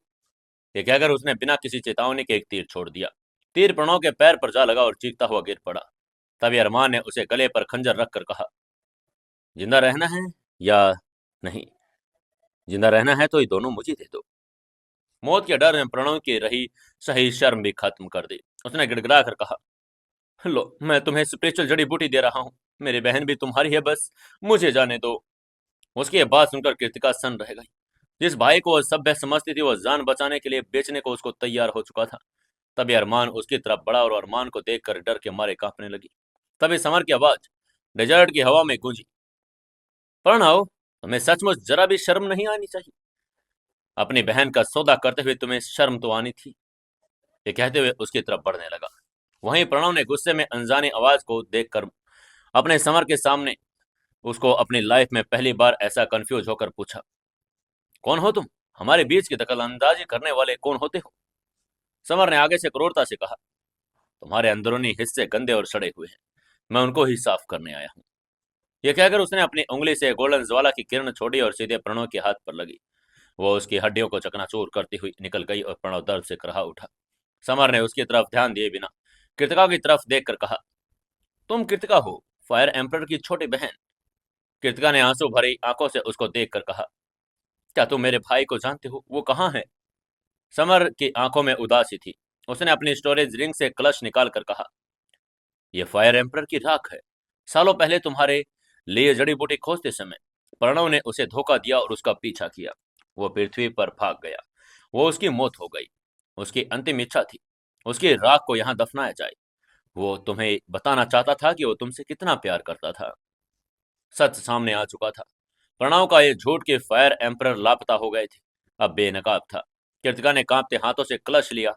ये कहकर उसने बिना किसी चेतावनी के एक तीर छोड़ दिया। तीर प्रणव के पैर पर जा लगा और चीखता हुआ गिर पड़ा। तभी अरमान ने उसे गले पर खंजर रखकर कहा, जिंदा रहना है या नहीं? जिंदा रहना है तो ये दोनों मुझे दे दो। मौत के डर ने प्रणव की रही सही शर्म भी खत्म कर दी। उसने गिड़गिड़ा कर कहा, लो, मैं तुम्हें स्पिरिचुअल जड़ी बूटी दे रहा हूँ। मेरी बहन भी तुम्हारी है, बस मुझे जाने दो। उसकी ये बात सुनकर कृतिका सन्न रह गई। जिस भाई को वह सभ्य समझती थी, वह जान बचाने के लिए बेचने को उसको तैयार हो चुका था। तभी अरमान उसकी तरफ बढ़ा और अरमान को देखकर डर के मारे कांपने लगी। तभी समर की आवाज डेजर्ट की हवा में गूंजी, प्रणव, तुम्हें सचमुच जरा भी शर्म नहीं आनी चाहिए। अपनी बहन का सौदा करते हुए तुम्हें शर्म तो आनी थी। ये कहते हुए उसकी तरफ बढ़ने लगा। वहीं प्रणव ने गुस्से में अनजानी आवाज को देखकर अपने समर के सामने उसको अपनी लाइफ में पहली बार ऐसा कंफ्यूज होकर पूछा, कौन हो तुम? हमारे बीच की दखल अंदाजी करने वाले कौन होते हो? समर ने आगे से क्रूरता से कहा, तुम्हारे अंदरूनी हिस्से गंदे और सड़े हुए हैं। मैं उनको ही साफ करने आया हूँ। यह कहकर उसने अपनी उंगली से गोल्डन ज्वाला की किरण छोड़ी और सीधे प्रणव के हाथ पर लगी। वो उसकी हड्डियों को चकनाचूर करती हुई निकल गई और प्रणव दर्द से कराह उठा। समर ने उसकी तरफ ध्यान दिए बिना कृतिका की तरफ देखकर कहा, तुम कृतिका हो, फायर एम्परर की छोटी बहन। कृतिका ने आंसू भरी आंखों से उसको देखकर कहा, क्या तुम मेरे भाई को जानते हो? वो कहाँ है? समर की आंखों में उदासी थी। उसने अपनी स्टोरेज रिंग से कलश निकाल कर कहा, यह फायर एम्परर की राख है। सालों पहले तुम्हारे लिए जड़ी बूटी खोजते समय प्रणव ने उसे धोखा दिया और उसका पीछा किया। वो पृथ्वी पर भाग गया। वो उसकी मौत हो गई। उसकी अंतिम इच्छा थी उसकी राख को यहाँ दफनाया जाए। वो तुम्हें बताना चाहता था कि वो तुमसे कितना प्यार करता था। सच सामने आ चुका था। प्रणव का ये झूठ के फायर एम्परर लापता हो गए थे अब बेनकाब था। कृतिका ने कांपते हाथों से कलश लिया।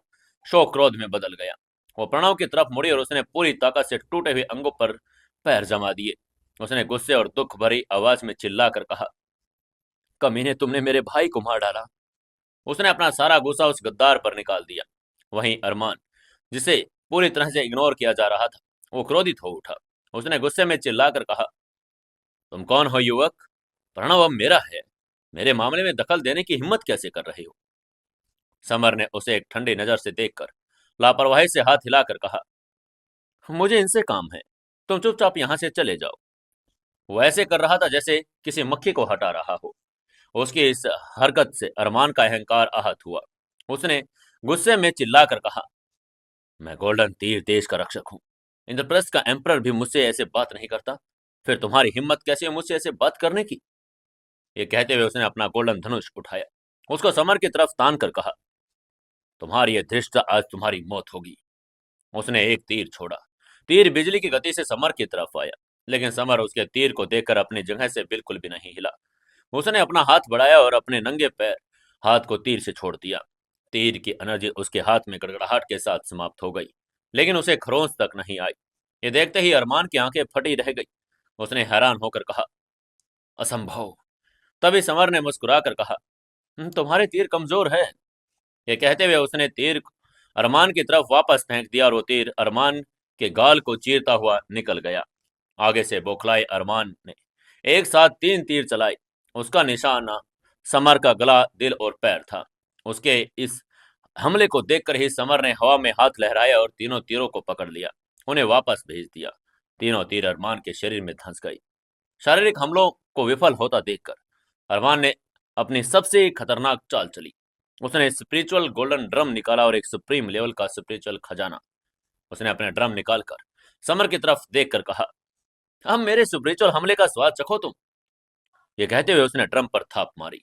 शोक क्रोध में बदल गया। वो प्रणव की तरफ मुड़ी और उसने पूरी ताकत से टूटे हुए अंगों पर पैर जमा दिए। उसने गुस्से और दुख भरी आवाज में चिल्लाकर कहा, कमीने, तुमने मेरे भाई को मार डाला। उसने अपना सारा गुस्सा उस गद्दार पर निकाल दिया। वहीं अरमान, जिसे पूरी तरह से इग्नोर किया जा रहा था, वो क्रोधित हो उठा। उसने गुस्से में चिल्लाकर कहा, तुम कौन हो युवक? प्रणव अब मेरा है। मेरे मामले में दखल देने की हिम्मत कैसे कर रहे हो? समर ने उसे एक ठंडी नजर से देखकर लापरवाही से हाथ हिलाकर कहा, मुझे इनसे काम है, तुम चुपचाप यहां से चले जाओ। वो ऐसे कर रहा था जैसे किसी मक्खी को हटा रहा हो। उसकी इस हरकत से अरमान का अहंकार आहत हुआ। उसने गुस्से में चिल्लाकर कहा, मैं गोल्डन तीर देश का रक्षक हूँ। इंद्रप्रस्थ का एम्परर भी मुझसे ऐसे बात नहीं करता। फिर तुम्हारी हिम्मत कैसे है मुझसे ऐसे बात करने की? ये कहते हुए उसने अपना गोल्डन धनुष उठाया, उसको समर की तरफ तान कर कहा, तुम्हारी ये धृष्टता आज तुम्हारी मौत होगी। उसने एक तीर छोड़ा। तीर बिजली की गति से समर की तरफ आया, लेकिन समर उसके तीर को देखकर अपनी जगह से बिल्कुल भी नहीं हिला। उसने अपना हाथ बढ़ाया और अपने नंगे पैर हाथ को तीर से छोड़ दिया। तीर की एनर्जी उसके हाथ में गड़गड़ाहट के साथ समाप्त हो गई, लेकिन उसे खरोंच तक नहीं आई। ये देखते ही अरमान की आंखें फटी रह गई। उसने हैरान होकर कहा, असंभव। तभी समर ने मुस्कुराकर कहा, तुम्हारे तीर कमजोर है। ये कहते हुए उसने तीर अरमान की तरफ वापस फेंक दिया और वो तीर अरमान के गाल को चीरता हुआ निकल गया। आगे से बौखलाए अरमान ने एक साथ 3 तीर चलाए। उसका निशाना समर का गला, दिल और पैर था। उसके इस हमले को देखकर ही समर ने हवा में हाथ लहराया और तीनों तीरों को पकड़ लिया, उन्हें वापस भेज दिया। तीनों तीर अरमान के शरीर में धंस गई। शारीरिक हमलों को विफल होता देखकर अरमान ने अपनी सबसे खतरनाक चाल चली। उसने स्पिरिचुअल गोल्डन ड्रम निकाला और एक सुप्रीम लेवल का स्पिरिचुअल खजाना। उसने अपने ड्रम निकालकर समर की तरफ देखकर कहा, अब मेरे स्पिरिचुअल हमले का स्वाद चखो तुम। ये कहते हुए उसने ड्रम पर थाप मारी।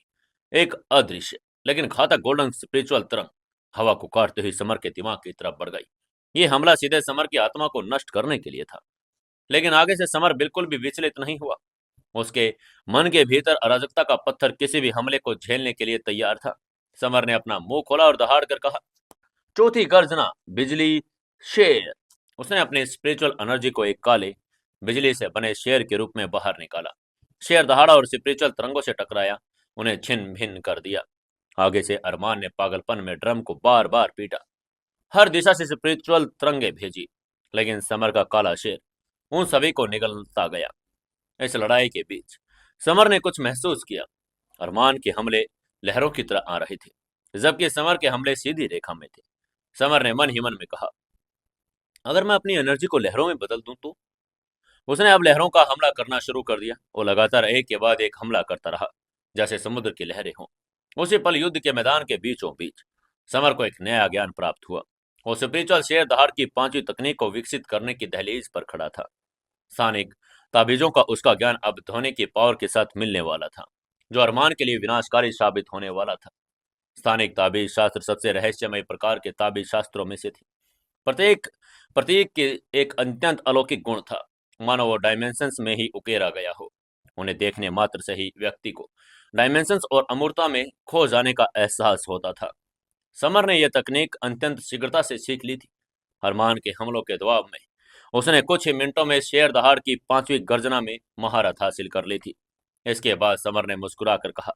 एक अदृश्य लेकिन घातक गोल्डन स्पिरिचुअल तरंग हवा को काटते हुए समर के दिमाग की तरफ बढ़ गई। ये हमला सीधे समर की आत्मा को नष्ट करने के लिए था, लेकिन आगे से समर बिल्कुल भी विचलित नहीं हुआ। उसके मन के भीतर अराजकता का पत्थर किसी भी हमले को झेलने के लिए तैयार था। समर ने अपना मुंह खोला और दहाड़ कर कहा, चौथी गर्जना, बिजली शेर। उसने अपने स्पिरिचुअल एनर्जी को एक काले बिजली से बने शेर के रूप में बाहर निकाला। शेर दहाड़ा और स्पिरिचुअल तरंगों से टकराया, उन्हें छिन्न भिन्न कर दिया। आगे से अरमान ने पागलपन में ड्रम को बार बार पीटा, हर दिशा से स्पिरिचुअल तरंगे भेजी, लेकिन समर का काला शेर उन सभी को निगलता गया। इस लड़ाई के बीच समर ने कुछ महसूस किया। अरमान के हमले लहरों की तरह आ रहे थे, जबकि समर के हमले सीधी रेखा में थे। समर ने मन ही मन में कहा, अगर मैं अपनी एनर्जी को लहरों में बदल दूं तो? उसने अब लहरों का हमला करना शुरू कर दिया। वो लगातार एक के बाद एक हमला करता रहा, जैसे समुद्र की लहरें हों। उसी पल युद्ध के मैदान के बीचों बीच समर को एक नया ज्ञान प्राप्त हुआ। वो स्पिरिचुअल शेर दहाड़ की 5वीं तकनीक को विकसित करने की दहलीज पर खड़ा था। स्थानिक ताबीजों का उसका ज्ञान अब धोने की पावर के साथ मिलने वाला था, जो अरमान के लिए विनाशकारी साबित होने वाला था। स्थानिक ताबीज शास्त्र सबसे रहस्यमय प्रकार के ताबीज शास्त्रों में से थी। प्रत्येक प्रतीक के एक अत्यंत अलौकिक गुण था, मानो वो डायमेंशंस में ही उकेरा गया हो। उन्हें देखने मात्र से ही व्यक्ति को डायमेंशंस और अमूर्तता में खो जाने का एहसास होता था। समर ने यह तकनीक अत्यंत शीघ्रता से सीख ली थी। अरमान के हमलों के दबाव में उसने कुछ ही मिनटों में शेर दहाड़ की 5वीं गर्जना में महारत हासिल कर ली थी। इसके बाद समर ने मुस्कुराकर कहा,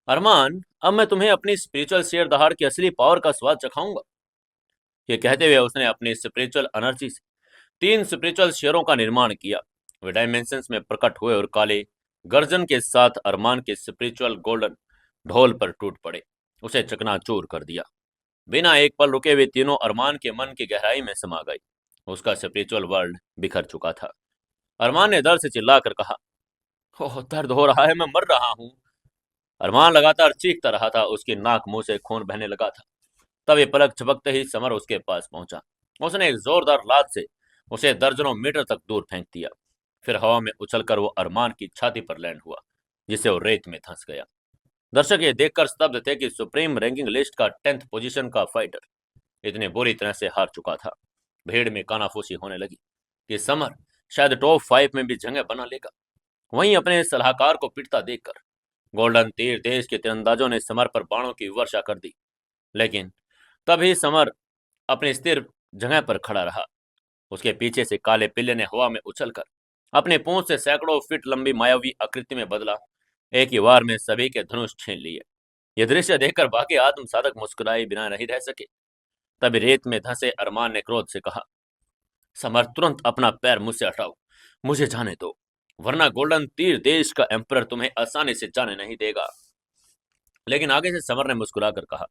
अरमान, अब मैं तुम्हें अपनी स्पिरिचुअल शेर दहाड़ की असली पावर का स्वाद चखाऊंगा। ये कहते हुए उसने अपनी स्पिरिचुअल एनर्जी से 3 स्पिरिचुअल शेयरों का निर्माण किया। वे डायमेंशंस में प्रकट हुए और काले गर्जन के साथ अरमान के स्पिरिचुअल गोल्डन ढोल पर टूट पड़े, उसे चकनाचूर कर दिया। बिना एक पल रुके वे तीनों अरमान के मन की गहराई में समा गए। उसका स्पिरिचुअल वर्ल्ड बिखर चुका था। अरमान ने दर्द से चिल्लाकर कहा, ओह, दर्द हो रहा है, मैं मर रहा हूँ। अरमान लगातार चीखता रहा था, उसकी नाक मुंह से खून बहने लगा था। तभी पलक झपकते ही समर उसके पास पहुंचा। उसने एक जोरदार लात से उसे दर्जनों मीटर तक दूर फेंक दिया। फिर हवा में उछलकर वो अरमान की छाती पर लैंड हुआ, जिससे वो रेत में धंस गया। दर्शक ये देखकर स्तब्ध थे कि सुप्रीम रैंकिंग लिस्ट का 10th पोजीशन का फाइटर इतने बुरी तरह से हार चुका था। भीड़ में कानाफूसी होने लगी कि समर शायद टॉप 5 में भी जगह बना लेगा। वहीं अपने सलाहकार को पिटता देखकर गोल्डन तीर देश के तीरंदाजों ने समर पर बाणों की वर्षा कर दी, लेकिन तभी समर अपनी स्थिर जगह पर खड़ा रहा। उसके पीछे से काले पिल्ले ने हवा में उछलकर अपने पूंछ से सैकड़ों फीट लंबी मायावी आकृति में बदला। एक ही वार में सभी के धनुष छीन लिए। यह दृश्य देखकर बाकी आत्म साधक मुस्कुराए बिना नहीं रह सके। तभी रेत में धंसे अरमान ने क्रोध से कहा, समर, तुरंत अपना पैर मुझसे हटाओ, मुझे जाने दो, वरना गोल्डन तीर देश का एम्परर तुम्हें आसानी से जाने नहीं देगा। लेकिन आगे से समर ने मुस्कुराकर कहा,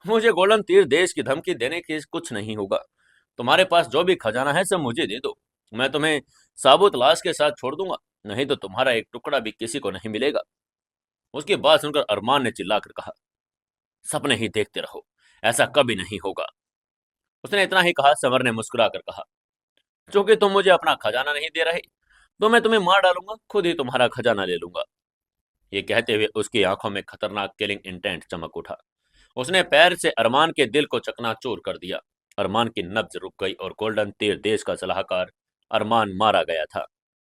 मुझे गोल्डन तीर देश की धमकी देने की कुछ नहीं होगा। तुम्हारे पास जो भी खजाना है सब मुझे दे दो, मैं तुम्हें साबुत लाश के साथ छोड़ दूंगा, नहीं तो तुम्हारा एक टुकड़ा भी किसी को नहीं मिलेगा। उसकी बात सुनकर अरमान ने चिल्लाकर कहा, सपने ही देखते रहो, ऐसा कभी नहीं होगा। उसने इतना ही कहा। समर ने मुस्कुराकर कहा, क्योंकि तुम मुझे अपना खजाना नहीं दे रहे तो मैं तुम्हें मार डालूंगा, खुद ही तुम्हारा खजाना ले लूंगा। ये कहते हुए उसकी आंखों में खतरनाक किलिंग इंटेंट चमक उठा। उसने पैर से अरमान के दिल को चकनाचूर कर दिया। अरमान की नब्ज रुक गई और गोल्डन तीर देश का सलाहकार अरमान मारा गया था।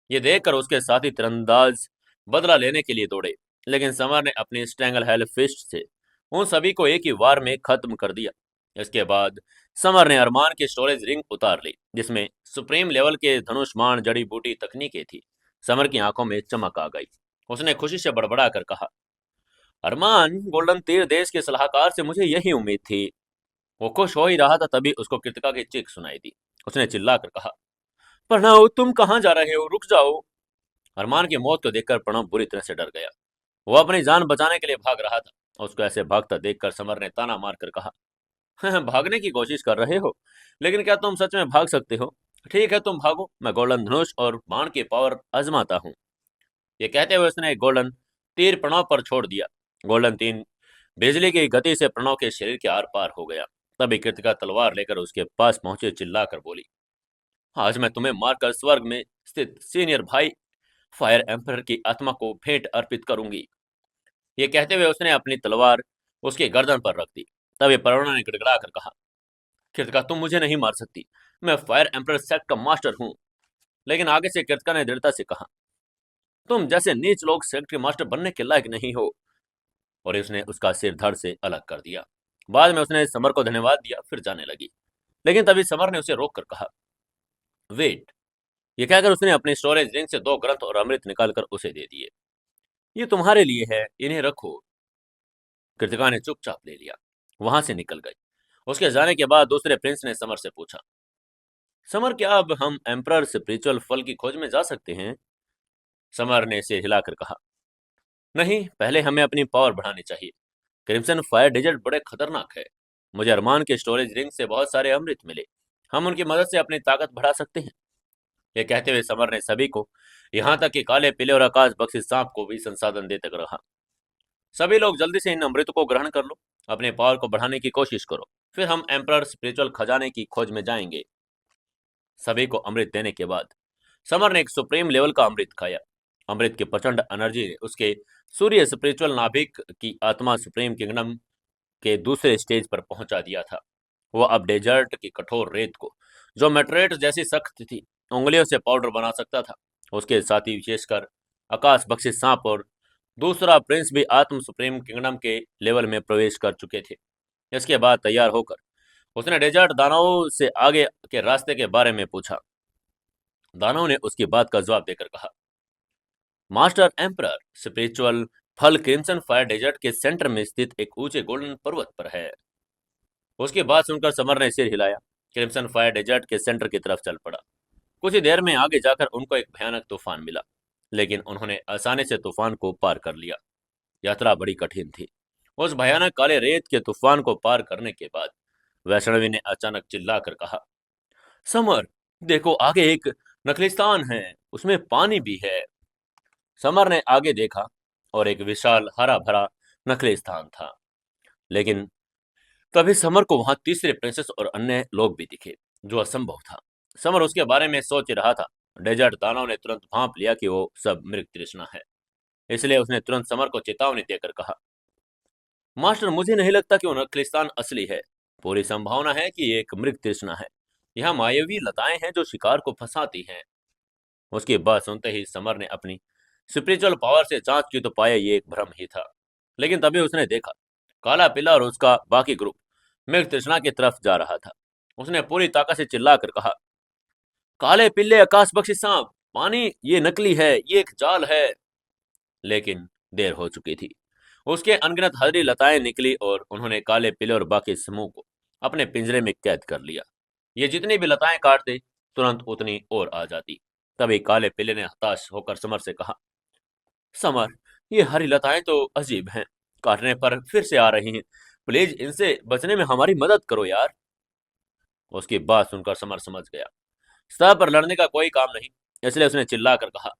ये देखकर उसके साथी तीरंदाज बदला लेने के लिए दौड़े, लेकिन समर ने अपनी स्ट्रैंगल हेल फिस्ट से उन सभी को एक ही वार में खत्म कर दिया। इसके बाद समर ने अरमान की स्टोरेज रिंग उतार ली, जिसमें सुप्रीम लेवल के धनुष्मान जड़ी बूटी तकनीकें थी। समर की आंखों में चमक आ गई। उसने खुशी से बड़बड़ा कर कहा, अरमान, गोल्डन तीर देश के सलाहकार से मुझे यही उम्मीद थी। वो खुश हो ही रहा था, तभी उसको कृतिका की चीख सुनाई दी। उसने चिल्लाकर कहा, प्रणव, तुम कहाँ जा रहे हो, रुक जाओ। अरमान की मौत को देखकर प्रणव बुरी तरह से डर गया। वो अपनी जान बचाने के लिए भाग रहा था। उसको ऐसे भागता देखकर समर ने ताना मारकर कहा, भागने की कोशिश कर रहे हो, लेकिन क्या तुम सच में भाग सकते हो? ठीक है, तुम भागो, मैं गोल्डन धनुष और बाण की पावर आजमाता हूँ। ये कहते हुए उसने एक गोल्डन तीर प्रणव पर छोड़ दिया। गोल्डन तीर बिजली की गति से प्रणव के शरीर के आर पार हो गया। तभी कृतिका तलवार लेकर उसके पास पहुंचे, चिल्लाकर बोली, आज मैं तुम्हें मारकर स्वर्ग में स्थित सीनियर भाई फायर एम्परर की आत्मा को भेंट अर्पित करूंगी। ये कहते हुए उसने अपनी तलवार उसकी गर्दन पर रख दी। तभी परुणा ने गिड़गिड़ा कर कहा, कृतिका, तुम मुझे नहीं मार सकती, मैं फायर एम्परर सेक्ट का मास्टर हूँ। लेकिन आगे से कृतिका ने दृढ़ता से कहा, तुम जैसे नीच लोग सेक्ट के मास्टर बनने के लायक नहीं हो। और उसने उसका सिर धड़ से अलग कर दिया। बाद में उसने समर को धन्यवाद दिया, फिर जाने लगी। लेकिन तभी समर ने उसे रोक कर कहा, वेट। ये कहकर उसने अपने स्टोरेज रिंग से 2 ग्रंथ और अमृत निकालकर उसे दे दिए। ये तुम्हारे लिए है, इन्हें रखो। कृतिका ने चुपचाप ले लिया, वहां से निकल गई। उसके जाने के बाद दूसरे प्रिंस ने समर से पूछा, समर, क्या अब हम एम्परर स्पिरिचुअल फल की खोज में जा सकते हैं? समर ने इसे हिलाकर कहा, नहीं, पहले हमें अपनी पावर बढ़ानी चाहिए। क्रिम्सन फायर डेजर्ट बड़े खतरनाक है। मुझे अरमान के स्टोरेज रिंग से बहुत सारे अमृत मिले, हम उनकी मदद से अपनी ताकत बढ़ा सकते हैं। ये कहते हुए समर ने सभी को, यहाँ तक कि काले पीले और आकाश बख्शी सांप को भी संसाधन देते रहा। सभी लोग जल्दी से इन अमृत को ग्रहण कर लो, अपने पावर को बढ़ाने की कोशिश करो, फिर हम एम्परर स्पिरिचुअल खजाने की खोज में जाएंगे। सभी को अमृत देने के बाद समर ने एक सुप्रीम लेवल का अमृत खाया। अमृत की प्रचंड एनर्जी ने उसके सूर्य स्पिरिचुअल नाभिक की आत्मा सुप्रीम किंगडम के दूसरे स्टेज पर पहुंचा दिया था। वह अब डेजर्ट की कठोर रेत को, जो मेटरेट जैसी सख्त थी, उंगलियों से पाउडर बना सकता था। उसके साथी विशेषकर आकाश बख्शी सांप और दूसरा प्रिंस भी आत्म सुप्रीम किंगडम के लेवल में प्रवेश कर चुके थे। इसके बाद तैयार होकर उसने डेजर्ट दानवों से आगे के रास्ते के बारे में पूछा। दानव ने उसकी बात का जवाब देकर कहा, मास्टर एम्परर स्पिरिचुअल फल क्रिम्सन फायर डेजर्ट के सेंटर में स्थित एक ऊंचे गोल्डन पर्वत पर है। उसकी बात सुनकर समर ने सिर हिलाया। क्रिम्सन फायर डेजर्ट के सेंटर की तरफ चल पड़ा। कुछ ही देर में आगे जाकर उनको एक भयानक तूफान मिला, लेकिन उन्होंने आसानी से तूफान को पार कर लिया। यात्रा बड़ी कठिन थी। उस भयानक काले रेत के तूफान को पार करने के बाद वैष्णवी ने अचानक चिल्लाकर कहा, समर, देखो, आगे एक नखलिस्तान है, उसमें पानी भी है। समर ने आगे देखा और एक विशाल हरा भरा नकली स्थान था। लेकिन तभी समर को वहां तीसरे प्रिंसेस और अन्य लोग भी दिखे, जो असंभव था। समर उसके बारे में सोच रहा था। डेजर्ट दानव ने तुरंत भांप लिया कि वो सब मृग तृष्णा है, इसलिए उसने तुरंत समर को चेतावनी देकर कहा, मास्टर, मुझे नहीं लगता कि वो नखलिस्तान असली है। पूरी संभावना है कि ये एक मृग तृष्णा है। यहाँ मायावी लताएं हैं जो शिकार को फंसाती हैं। उसकी बात सुनते ही समर ने अपनी स्पिरिचुअल पावर से जांच की तो पाया ये एक भ्रम ही था। लेकिन तभी उसने देखा काला पिला और उसका बाकी ग्रुप मृग तृष्णा की तरफ जा रहा था। उसने पूरी ताकत से चिल्लाकर कहा, काले पिल्ले, आकाश बख्शी सांप, पानी ये नकली है, ये एक जाल है। लेकिन देर हो चुकी थी। उसके अनगिनत हरी लताएं निकली और उन्होंने काले पीले और बाकी समूह को अपने पिंजरे में कैद कर लिया। ये जितनी भी लताएं काटते तुरंत उतनी और आ जाती। तभी काले पीले ने हताश होकर समर से कहा, समर, ये हरी लताएं तो अजीब हैं, काटने पर फिर से आ रही हैं। प्लीज इनसे बचने में हमारी मदद करो यार। उसकी बात सुनकर समर समझ गया सतह पर लड़ने का कोई काम नहीं, इसलिए उसने चिल्लाकर कहा,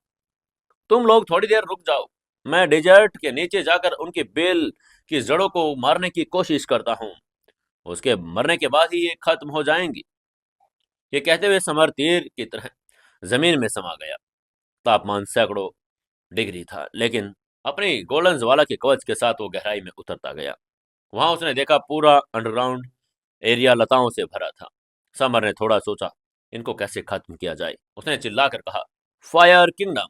तुम लोग थोड़ी देर रुक जाओ, मैं डेजर्ट के नीचे जाकर उनकी बेल की जड़ों को मारने की कोशिश करता हूँ। उसके मरने के बाद ही ये खत्म हो जाएंगी। ये कहते हुए समर तीर की तरह जमीन में समा गया। तापमान सैकड़ों डिग्री था, लेकिन अपनी गोल्डन ज्वाला के कवच के साथ वो गहराई में उतरता गया। वहां उसने देखा पूरा अंडरग्राउंड एरिया लताओं से भरा था। समर ने थोड़ा सोचा, इनको कैसे खत्म किया जाए। उसने चिल्लाकर कहा, फायर किंगडम,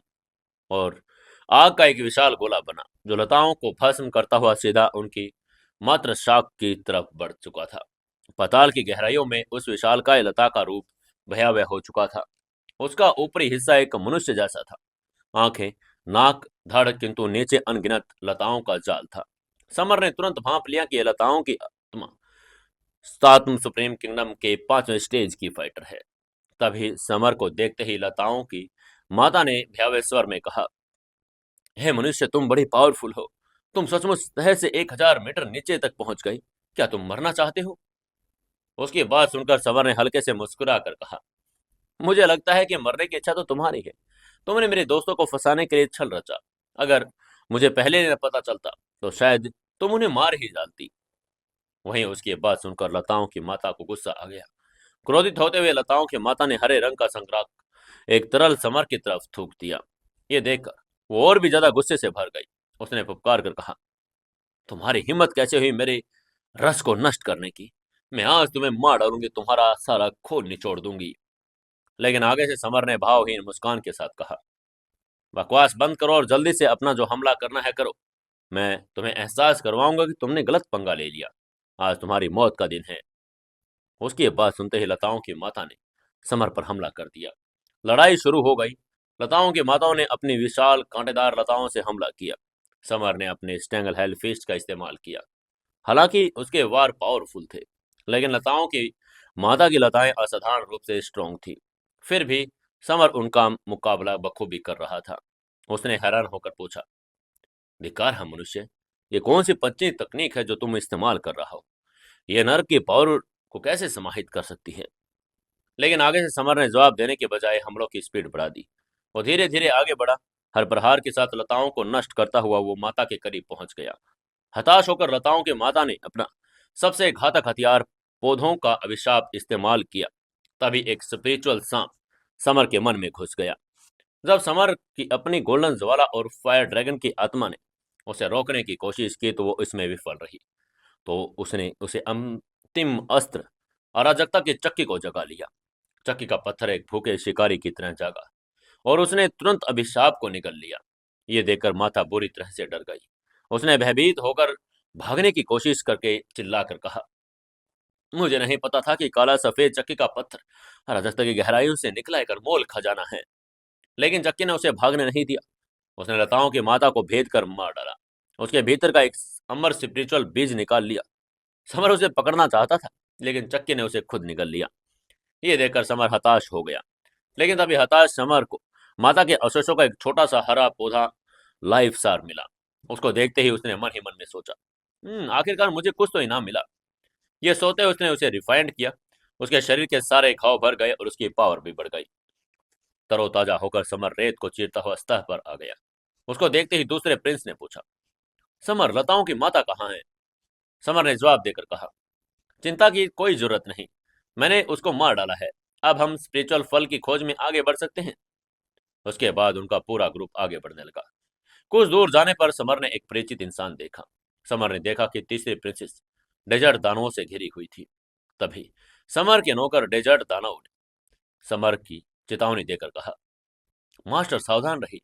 और आग का एक विशाल गोला बना जो लताओं को भस्म करता हुआ सीधा उनकी मात्र शाख की तरफ बढ़ चुका था। पाताल की गहराइयों में उस विशालकाय लता का रूप भयावह हो चुका था। उसका ऊपरी हिस्सा एक मनुष्य जैसा था, आंखें, नाक, धड़, किंतु नीचे अनगिनत लताओं का जाल था। समर ने तुरंत भांप लिया कि यह लताओं की आत्मा सातम सुप्रीम किंगडम के 5वें स्टेज की फाइटर है। तभी समर को देखते ही लताओं की माता ने भयावह स्वर में कहा, हे मनुष्य, तुम बड़ी पावरफुल हो। तुम सचमुच तह से 1000 मीटर नीचे तक पहुंच गई। क्या तुम मरना चाहते हो? उसकी बात सुनकर समर ने हल्के से मुस्कुरा कर कहा, मुझे लगता है कि मरने की इच्छा तो तुम्हारी है। तुमने मेरे दोस्तों को फंसाने के लिए छल रचा। अगर मुझे पहले न पता चलता तो शायद तुम उन्हें मार ही डालती। वहीं उसकी बात सुनकर लताओं की माता को गुस्सा आ गया। क्रोधित होते हुए लताओं की माता ने हरे रंग का संक्रांत एक तरल समर की तरफ थूक दिया। ये देखकर वो और भी ज्यादा गुस्से से भर गई। उसने फुपकार कर कहा, तुम्हारी हिम्मत कैसे हुई मेरे रस को नष्ट करने की? मैं आज तुम्हें मार डालूंगी, तुम्हारा सारा खून निचोड़ दूंगी। लेकिन आगे से समर ने भावहीन मुस्कान के साथ कहा, बकवास बंद करो और जल्दी से अपना जो हमला करना है करो। मैं तुम्हें एहसास करवाऊंगा कि तुमने गलत पंगा ले लिया। आज तुम्हारी मौत का दिन है। उसकी बात सुनते ही लताओं की माता ने समर पर हमला कर दिया। लड़ाई शुरू हो गई। लताओं की माताओं ने अपनी विशाल कांटेदार लताओं से हमला किया। समर ने अपने स्टेंगल हेल फिस्ट का इस्तेमाल किया। हालांकि उसके वार पावरफुल थे, लेकिन लताओं की माता की लताएं असाधारण रूप से स्ट्रांग थी। फिर भी समर उनका मुकाबला बखूबी कर रहा था। उसने हैरान होकर पूछा, धिक्कार है मनुष्य, ये कौन सी पच्चीस तकनीक है जो तुम इस्तेमाल कर रहा हो? ये नर की पावर को कैसे समाहित कर सकती है? लेकिन आगे से समर ने जवाब देने के बजाय हमलों की स्पीड बढ़ा दी। वो धीरे धीरे आगे बढ़ा। हर प्रहार के साथ लताओं को नष्ट करता हुआ वो माता के करीब पहुंच गया। हताश होकर लताओं की माता ने अपना सबसे घातक हथियार पौधों का अभिशाप इस्तेमाल किया। तभी एक स्पिरिचुअल सांप समर के मन में घुस गया। जब समर की अपनी गोल्डन ज्वाला और फायर ड्रैगन की आत्मा ने उसे रोकने की कोशिश की तो वो इसमें विफल रही। तो उसने उसे अंतिम अस्त्र अराजकता की चक्की को जगा लिया। चक्की का पत्थर एक भूखे शिकारी की तरह जागा और उसने तुरंत अभिशाप को निगल लिया। ये देखकर माता बुरी तरह से डर गई। उसने भयभीत होकर भागने की कोशिश करके चिल्लाकर कहा, मुझे नहीं पता था कि काला सफेद चक्की का पत्थर राजस्व की गहराइयों से निकला एक अनमोल खजाना है। लेकिन चक्की ने उसे भागने नहीं दिया। उसने लताओं की माता को भेद कर मार डाला। उसके भीतर का एक अमर स्पिरिचुअल बीज निकाल लिया। समर उसे पकड़ना चाहता था, लेकिन चक्की ने उसे खुद निगल लिया। ये देखकर समर हताश हो गया। लेकिन तभी हताश समर को माता के अवशेषों का एक छोटा सा हरा पौधा लाइफ सार मिला। उसको देखते ही उसने मन ही मन में सोचा, आखिरकार मुझे कुछ तो इनाम मिला। ये सोते उसने उसे रिफाइंड किया। उसके शरीर के सारे घाव भर गए और उसकी पावर भी बढ़ गई। तरोताजा होकर समर रेत को चीरता हुआ सतह पर आ गया। उसको देखते ही दूसरे प्रिंस ने पूछा, समर, लताओं की माता कहाँ है? समर ने जवाब देकर कहा, चिंता की कोई जरूरत नहीं, मैंने उसको मार डाला है। अब हम स्पिरिचुअल फल की खोज में आगे बढ़ सकते हैं। उसके बाद उनका पूरा ग्रुप आगे बढ़ने लगा। कुछ दूर जाने पर समर ने एक परिचित इंसान देखा। समर ने देखा कि तीसरी प्रिंसेस डेजर्ट दानवों से घिरी हुई थी। तभी समर के नौकर डेजर्ट दानव ने समर की चेतावनी देकर कहा, मास्टर सावधान रहिए,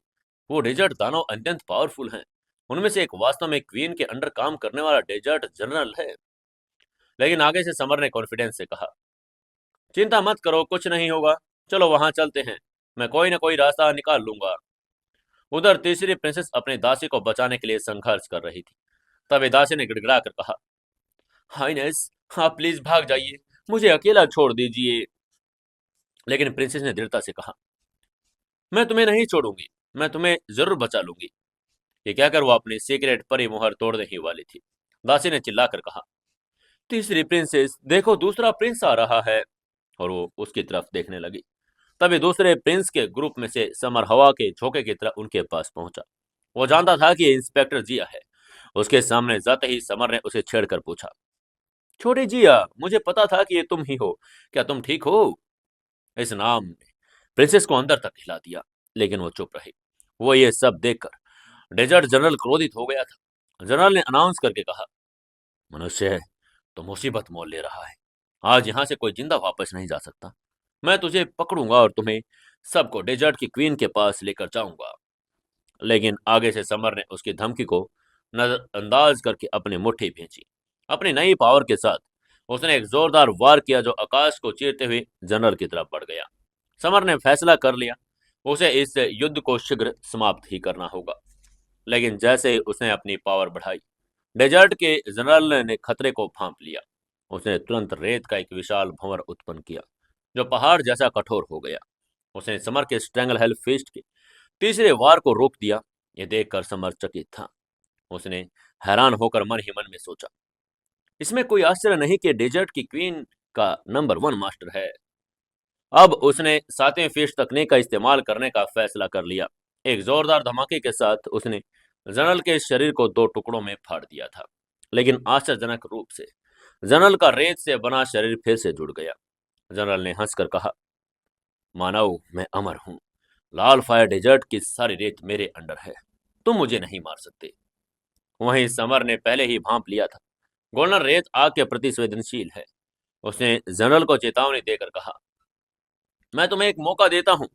वो डेजर्ट दानव अत्यंत पावरफुल हैं। उनमें से एक वास्तव में क्वीन के अंडर काम करने वाला डेजर्ट जनरल है। लेकिन आगे से समर ने कॉन्फिडेंस से कहा, चिंता मत करो, कुछ नहीं होगा, चलो वहां चलते हैं। मैं कोई ना कोई रास्ता निकाल लूंगा। उधर तीसरी प्रिंसेस अपने दासी को बचाने के लिए संघर्ष कर रही थी। तभी दासी ने गिड़गिड़ा कर कहा, हाइनेस, आप प्लीज भाग जाइए, मुझे अकेला छोड़ दीजिए। लेकिन प्रिंसेस ने दृढ़ता से कहा, मैं तुम्हें नहीं छोड़ूंगी, मैं तुम्हें जरूर बचा लूंगी। ये कहकर वो अपनी सीक्रेट परी मुहर तोड़ने ही वाली थी। दासी ने चिल्लाकर कहा, तीसरी प्रिंसेस देखो, दूसरा प्रिंस आ रहा है। और वो उसकी तरफ देखने लगी। तभी दूसरे प्रिंस के ग्रुप में से समर हवा के झोंके की तरह उनके पास पहुंचा। वो जानता था कि ये इंस्पेक्टर जिया है। उसके सामने जाते ही समर ने उसे छेड़कर पूछा, छोटे जिया, मुझे पता था कि ये तुम ही हो, क्या तुम ठीक हो? इस नाम ने प्रिंसेस को अंदर तक हिला दिया, लेकिन वो चुप रही। वो ये सब देखकर डेजर्ट जनरल क्रोधित हो गया था। जनरल ने अनाउंस करके कहा, मनुष्य तो मुसीबत मोल ले रहा है। आज यहां से कोई जिंदा वापस नहीं जा सकता। मैं तुझे पकड़ूंगा और तुम्हें सबको डेजर्ट की क्वीन के पास लेकर जाऊंगा। लेकिन आगे से समर ने उसकी धमकी को नजरअंदाज करके अपनी मुट्ठी भींची। अपनी नई पावर के साथ उसने एक जोरदार वार किया जो आकाश को चीरते हुए जनरल की तरफ बढ़ गया। समर ने फैसला कर लिया, उसे इस युद्ध को शीघ्र समाप्त ही करना होगा। लेकिन जैसे ही उसने अपनी पावर बढ़ाई, डेजर्ट के जनरल ने खतरे को भांप लिया। उसने तुरंत रेत का एक विशाल भंवर उत्पन्न किया जो पहाड़ जैसा कठोर हो गया। उसने समर के स्ट्रेंगल हेल फिस्ट के तीसरे वार को रोक दिया। यह देखकर समर चकित था। उसने हैरान होकर मन ही मन में सोचा, इसमें कोई आश्चर्य नहीं कि डेजर्ट की क्वीन का नंबर 1 मास्टर है। अब उसने 7वें फिस्ट तकनीक का इस्तेमाल करने का फैसला कर लिया। एक जोरदार धमाके के साथ उसने जनरल के शरीर को 2 टुकड़ों में फाड़ दिया था। लेकिन आश्चर्यजनक रूप से जनरल का रेत से बना शरीर फिर से जुड़ गया। जनरल ने हंसकर कहा, मानव, मैं अमर हूं। लाल फायर डेजर्ट की सारी रेत मेरे अंडर है। तुम मुझे नहीं मार सकते। वहीं समर ने पहले ही भांप लिया था। गोल्डन रेत आग के प्रति संवेदनशील है। उसने जनरल को चेतावनी देकर कहा, मैं तुम्हें एक मौका देता हूं,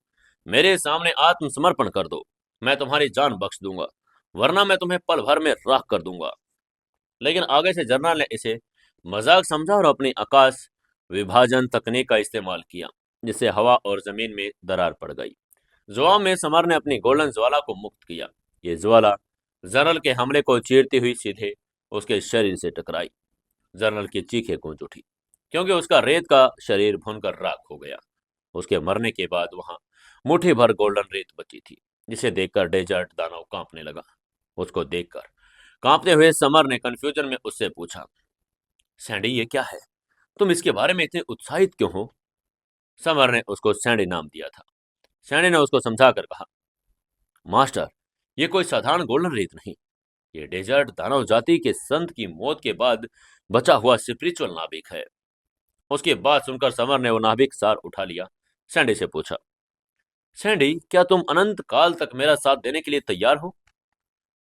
मेरे सामने आत्मसमर्पण कर दो। मैं तुम्हारी जान बख्श दूंगा, वरना मैं तुम्हें पल भर में राख कर दूंगा। लेकिन आगे से जनरल ने इसे मजाक समझा और अपनी आकाश विभाजन तकनीक का इस्तेमाल किया, जिससे हवा और जमीन में दरार पड़ गई। जवाब में समर ने अपनी गोल्डन ज्वाला को मुक्त किया। ये ज्वाला जनरल के हमले को चीरती हुई सीधे उसके शरीर से टकराई। जनरल की चीखें गूंज उठी, क्योंकि उसका रेत का शरीर भुनकर राख हो गया। उसके मरने के बाद वहां मुट्ठी भर गोल्डन रेत बची थी, जिसे देखकर डेजर्ट दानव कांपने लगा। उसको देखकर कांपते हुए समर ने कंफ्यूजन में उससे पूछा, सैंडी, ये क्या है? तुम इसके बारे में इतने उत्साहित क्यों हो? समर ने उसको सैंडी नाम दिया था। सैंडी ने उसको समझाकर कहा, मास्टर, ये कोई साधारण गोल्डन रेत नहीं, ये डेजर्ट दानव जाति के संत की मौत के बाद बचा हुआ स्पिरिचुअल नाभिक है। उसकी बात सुनकर समर ने वो नाभिक सार उठा लिया। सैंडी से पूछा, सैंडी, क्या तुम अनंत काल तक मेरा साथ देने के लिए तैयार हो?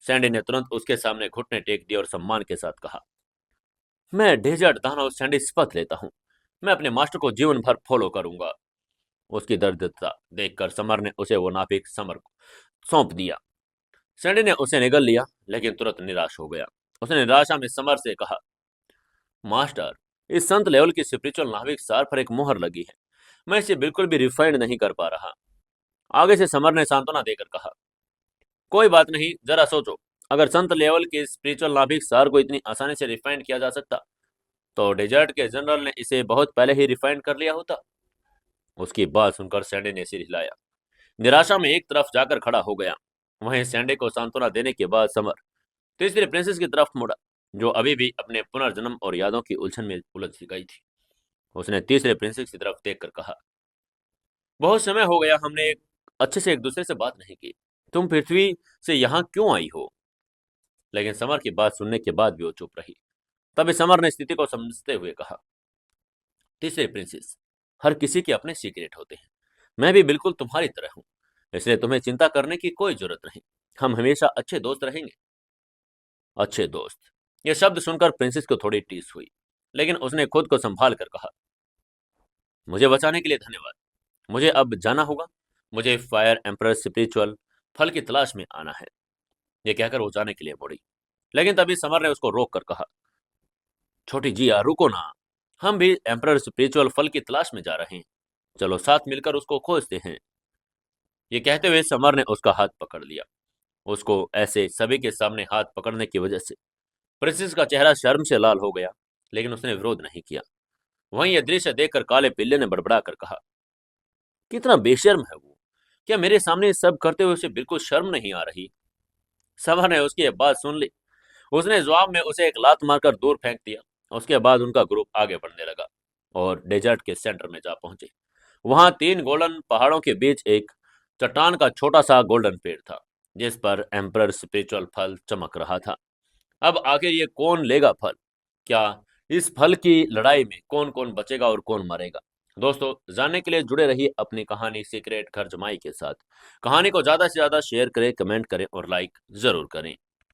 सैंडी ने तुरंत उसके सामने घुटने टेक दिए और सम्मान के साथ कहा, मैं डेजर्ट दानव सैंडी शपथ लेता हूं, मैं अपने मास्टर को जीवन भर फॉलो करूंगा। उसकी दर्दता देखकर समर ने उसे वो नाभिक समर को सौंप दिया। सैंडी ने उसे निगल लिया, लेकिन तुरंत निराश हो गया। उसने निराशा में समर से कहा, मास्टर, इस संत लेवल की स्पिरिचुअल नाभिक सार पर एक मोहर लगी है। मैं इसे बिल्कुल भी रिफाइंड नहीं कर पा रहा। आगे से समर ने सांत्वना देकर कहा, कोई बात नहीं, जरा सोचो, अगर संत लेवल के स्पिरिचुअल नाभिक सार को इतनी आसानी से रिफाइंड किया जा सकता, तो डेजर्ट के जनरल ने इसे बहुत पहले ही रिफाइंड कर लिया होता। उसकी बात सुनकर सैंडी ने सिर हिलाया, निराशा में एक तरफ जाकर खड़ा हो गया। वहीं सैंडी को सांत्वना देने के बाद समर तीसरी प्रिंसेस की तरफ मुड़ा, जो अभी भी अपने पुनर्जन्म और यादों की उलझन में उलझ गई थी। उसने तीसरे प्रिंसेस की तरफ देखकर कहा, बहुत समय हो गया, हमने अच्छे से एक दूसरे से बात नहीं की। तुम पृथ्वी से यहाँ क्यों आई हो? लेकिन समर की बात सुनने के बाद भी वो चुप रही। तभी समर ने स्थिति को समझते हुए कहा, तीसरे प्रिंसेस, हर किसी के अपने सीक्रेट होते हैं। मैं भी बिल्कुल तुम्हारी तरह हूँ, इसलिए तुम्हें चिंता करने की कोई जरूरत नहीं। हम हमेशा अच्छे दोस्त रहेंगे। अच्छे दोस्त, यह शब्द सुनकर प्रिंसेस को थोड़ी टीस हुई, लेकिन उसने खुद को संभाल कर कहा, मुझे बचाने के लिए धन्यवाद। मुझे अब जाना होगा। मुझे फायर एम्परर स्पिरिचुअल फल की तलाश में आना है। यह कहकर वो जाने के लिए मुड़ी, लेकिन तभी समर ने उसको रोक कर कहा, छोटी जिया, रुको ना, हम भी एम्परर स्पिरिचुअल फल की तलाश में जा रहे हैं। चलो साथ मिलकर उसको खोजते हैं। ये कहते हुए समर ने उसका हाथ पकड़ लिया। उसको ऐसे सभी के सामने हाथ पकड़ने की वजह से प्रिंसेस का चेहरा शर्म से लाल हो गया, लेकिन उसने विरोध नहीं किया। वहीं यह दृश्य देखकर काले पिल्ले ने बड़बड़ा कर कहा, कितना बेशर्म है वो, क्या मेरे सामने ये सब करते हुए उसे बिल्कुल शर्म नहीं आ रही? समर ने उसकी ये बात सुन ली। उसने जवाब में उसे एक लात मारकर दूर फेंक दिया। उसके बाद उनका ग्रुप आगे बढ़ने लगा और डेजर्ट के सेंटर में जा पहुंचे। वहां 3 गोल्डन पहाड़ों के बीच एक चट्टान का छोटा सा गोल्डन पेड़ था, जिस पर एम्परर स्पिरिचुअल फल चमक रहा था। अब आखिर ये कौन लेगा फल? क्या इस फल की लड़ाई में कौन कौन बचेगा और कौन मरेगा? दोस्तों, जानने के लिए जुड़े रहिए अपनी कहानी सीक्रेट घर जमाई के साथ। कहानी को ज्यादा से ज्यादा शेयर करें, कमेंट करें और लाइक जरूर करें।